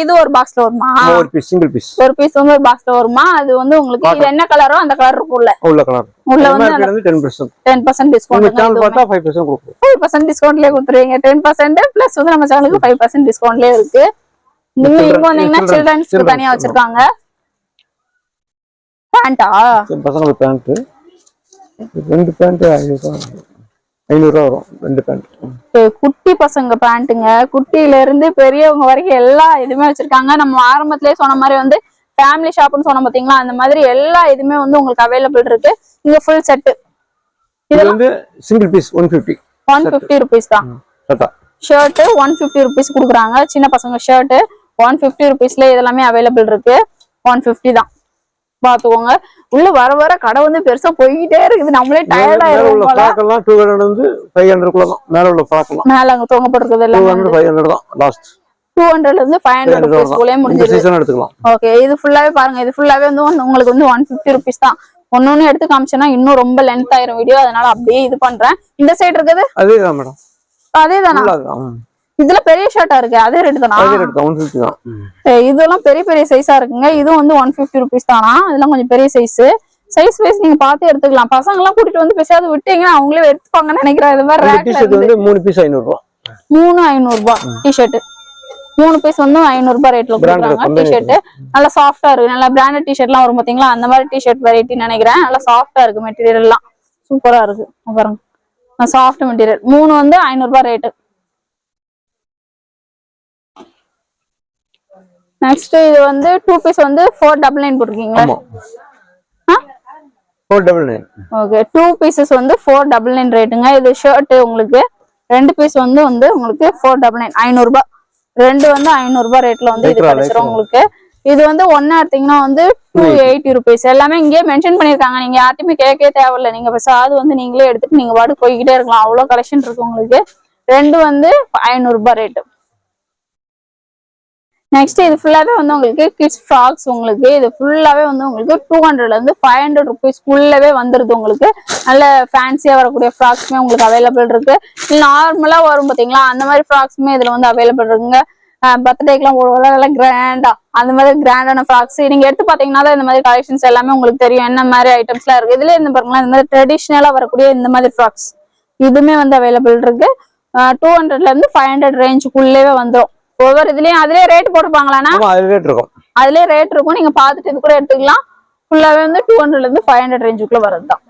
இது ஒரு பாக்ஸ்ல வருமா? ஒரு பீஸ் சிங்கிள் பீஸ். ஒரு பீஸ் வந்து ஒரு பாக்ஸ்ல வருமா? அது வந்து உங்களுக்கு இது என்ன கலரோ அந்த கலர் இருக்கும்ல. உள்ள கலர். உள்ள வந்து 10% டிஸ்கவுண்ட். சேனல் பார்த்தா 5% கொடுப்போம். 5% டிஸ்கவுண்ட்லயே கொடுத்துருவீங்க. 10% பிளஸ் வந்து நம்ம சேனலுக்கு 5% டிஸ்கவுண்ட்லயே இருக்கு. நீங்க இங்க வந்தீங்கன்னா சில்ட்ரன்ஸ்க்கு தனியா வச்சிருக்காங்க. பேண்டா? பசங்க பேண்ட். ரெண்டு பேண்ட் 500 ரூபாய் வரும் ரெண்டு பேண்ட். குட்டி பசங்க பேண்ட்டுங்க. குட்டியில இருந்து பெரியவங்க வரைக்கும் எல்லா இதுமே வச்சிருக்காங்க. நம்ம ஆரம்பத்திலேயே சொன்ன மாதிரி வந்து ஃபேமிலி ஷாப்னு சொன்ன பாத்தீங்களா, அந்த மாதிரி எல்லா இதுமே வந்து உங்களுக்கு அவைலபிள் இருக்கு. இங்க ஃபுல் செட். இது வந்து சிங்கிள் பீஸ் 150 rupees தான். ஷர்ட் 150 rupees கொடுக்குறாங்க. சின்ன பசங்க ஷர்ட் 150 rupeesல இதெல்லாமே அவைலபிள் இருக்கு. 150 தான். பாத்துக்கோங்க. உள்ள வர வர கடை வந்து பெருசா போயிட்டே இருக்குது. நம்மளே டயர்ட் ஆயிரும் போல. ஃப்ராக்லாம் 200 வந்து 500 குள்ள தான். மேல உள்ள ஃப்ராக்லாம் மேல அங்க தொங்க போட்டுருக்குது எல்லாம் 200 500 தான் லாஸ்ட். 200 ல இருந்து 500 rupees குள்ளே முடிஞ்சிருது. சீசன் எடுத்துக்கலாம். ஓகே, இது ஃபுல்லாவே பாருங்க. இது ஃபுல்லாவே வந்து உங்களுக்கு வந்து 150 rupees தான். ஒன்னொன்னு எடுத்து காமிச்சேன்னா இன்னும் ரொம்ப லென்த் ஆயிரும் வீடியோ. அதனால அப்படியே இது பண்றேன். இந்த சைடு இருக்குது அதேதான் மேடம். அதேதானா? இதுல பெரிய ஷர்ட்டா இருக்கு. அதே ரேட் தானா? அதே ரேட் தான் 150 தான். இதெல்லாம் பெரிய பெரிய சைஸா இருக்குங்க. இது வந்து 150 rupees தானா? இதெல்லாம் கொஞ்சம் பெரிய சைஸ் வைஸ் நீங்க பார்த்து எடுத்துக்கலாம். பசங்க எல்லாம் கூட்டிட்டு வந்து பேசாத விட்டீங்கன்னா அவங்களே எடுத்துப்பாங்கன்னு நினைக்கிறேன். இது மாதிரி டி-ஷர்ட் வந்து 3 பீஸ் 500 ரூபாய். 500 ரூபாய் டி-ஷர்ட். 3 பீஸ் வந்து 500 ரூபாய் ரேட்ல கொடுக்குறாங்க. டி-ஷர்ட் நல்லா சாஃப்டா இருக்கு. நல்லா பிராண்டட் டி-ஷர்ட் எல்லாம் வரும் பாத்தீங்களா, அந்த மாதிரி டி-ஷர்ட் வெரைட்டி நினைக்கிறேன். நல்லா சாஃப்டா இருக்கு. மெட்டீரியல் எல்லாம் சூப்பரா இருக்கு. பாருங்க, சாஃப்ட் மெட்டீரியல். 3 வந்து 500 ரூபாய் ரேட். நெக்ஸ்ட் இது வந்து 2 பீஸ் வந்து 499 போட்டுருக்கீங்களா? 499. ஓகே, 2 பீசஸ் வந்து 499 ரேட்டுங்க. இது ஷர்ட் உங்களுக்கு 2 பீஸ் வந்து உங்களுக்கு 499 500 ரூபாய். 2 வந்து 500 ரூபாய் ரேட்ல வந்து இது கிடைச்சிரும் உங்களுக்கு. இது வந்து ஒன்னா எடுத்தீங்கன்னா வந்து 280 rupees. எல்லாமே இங்கே மென்ஷன் பண்ணிருக்காங்க. நீங்க யார்ட்டுமே கேட்கவே தேவையில்லை. நீங்க அது வந்து நீங்களே எடுத்துட்டு நீங்க பாட்டு போய்கிட்டே இருக்கலாம். அவ்வளவு கலெக்ஷன் இருக்கு உங்களுக்கு. 2 வந்து 500 ரூபாய் ரேட்டு. நெக்ஸ்ட் இது ஃபுல்லாவே வந்து உங்களுக்கு கிட்ஸ் ஃப்ராக்ஸ். உங்களுக்கு இது ஃபுல்லாவே வந்து உங்களுக்கு 200 ல இருந்து 500 rupees குள்ளவே வந்துருது. உங்களுக்கு நல்ல ஃபேன்சியா வரக்கூடிய ஃப்ராக்ஸ்மே உங்களுக்கு அவைலபிள் இருக்கு. நார்மலா வரும் பாத்தீங்களா, அந்த மாதிரி ஃப்ராக்ஸ்மே இதுல வந்து அவைலபிள் இருக்குங்க. பர்த்டேக்கெல்லாம் போடுவோம்ல நல்லா கிராண்டா, அந்த மாதிரி கிராண்டான ஃப்ராக்ஸ் நீங்க எடுத்து பாத்தீங்கன்னா தான் இந்த மாதிரி கலெக்ஷன்ஸ் எல்லாமே உங்களுக்கு தெரியும். என்ன மாதிரி ஐட்டம்ஸ் எல்லாம் இருக்கு. இதுல இந்த பாருங்களா, இந்த மாதிரி ட்ரெடிஷனலா வரக்கூடிய இந்த மாதிரி ஃப்ராக்ஸ் இதுமே வந்து அவைலபிள் இருக்கு. 200 ல இருந்து 500 ரேஞ்சுக்குள்ளவே வந்துடும். ஒவ்வொரு இதுலயும் அதுலயே ரேட் போட்டுப்பாங்களானா? அதுலயே ரேட் இருக்கும். நீங்க பாத்துட்டு இது கூட எடுத்துக்கலாம். ஃபுல்லாவே வந்து 200 ல இருந்து 500 ரேஞ்சுக்குள்ள வரதுதான்.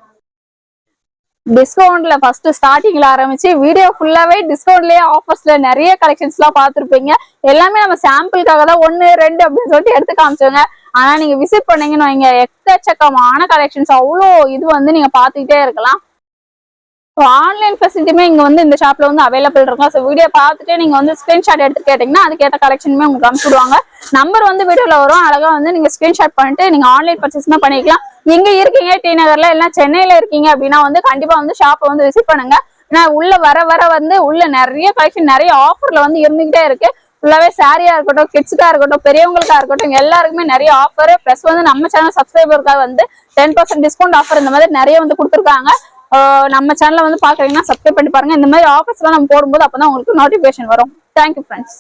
டிஸ்கவுண்ட்ல ஃபர்ஸ்ட் ஸ்டார்டிங்ல ஆரம்பிச்சு வீடியோ ஃபுல்லாவே டிஸ்கவுண்ட்லயே ஆஃபர்ஸ்ல நிறைய கலெக்ஷன்ஸ் எல்லாம் பாத்துருப்பீங்க. எல்லாமே நம்ம சாம்பிளுக்காக தான் 1 2 அப்படின்னு சொல்லிட்டு எடுத்து காமிச்சோங்க. ஆனா நீங்க விசிட் பண்ணீங்கன்னு வைங்க, எக்கச்சக்கமான கலெக்ஷன்ஸ் அவ்வளோ இது வந்து நீங்க பாத்துக்கிட்டே இருக்கலாம். ஆன்லைன் ஃபெசிலிட்டியுமே இங்க வந்து இந்த ஷாப்ல வந்து அவைலபிள் இருக்கும். ஸோ வீடியோ பார்த்துட்டு நீங்க வந்து ஸ்கிரீன்ஷாட் எடுத்து கேட்டீங்கன்னா அதுக்கேற்ற கலெக்ஷனுமே உங்களுக்கு அனுப்பிச்சுடுவாங்க. நம்பர் வந்து வீடியோல வரும். அழகா வந்து நீங்க ஸ்கிரீன்ஷாட் பண்ணிட்டு நீங்க ஆன்லைன் பர்ச்சேஸ்மே பண்ணிக்கலாம். எங்க இருக்கீங்க, டி நகர்ல இல்ல சென்னையில இருக்கீங்க அப்படின்னா வந்து கண்டிப்பா வந்து ஷாப்பை வந்து விசிட் பண்ணுங்க. ஏன்னா உள்ள வர வந்து உள்ள நிறைய கலெக்ஷன் நிறைய ஆஃபர்ல வந்து இருந்துகிட்டே இருக்கு. ஃபுல்லாவே சாரியா இருக்கட்டும், கிட்ஸுக்கா இருக்கட்டும், பெரியவங்களுக்கா இருக்கட்டும், எல்லாருக்குமே நிறைய ஆஃபர். பிளஸ் வந்து நம்ம சேனல் சப்ஸ்கிரைபருக்காக வந்து 10% டிஸ்கவுண்ட் ஆஃபர் இந்த மாதிரி நிறைய வந்து கொடுத்துருக்காங்க. நம்ம சேனலை வந்து பாக்குறீங்கன்னா சப்ஸ்கிரைப் பண்ணி பாருங்க. இந்த மாதிரி ஆஃபர்ஸ் எல்லாம் நம்ம போடும்போது அப்பதான் உங்களுக்கு நோட்டிபிகேஷன் வரும். Thank you friends.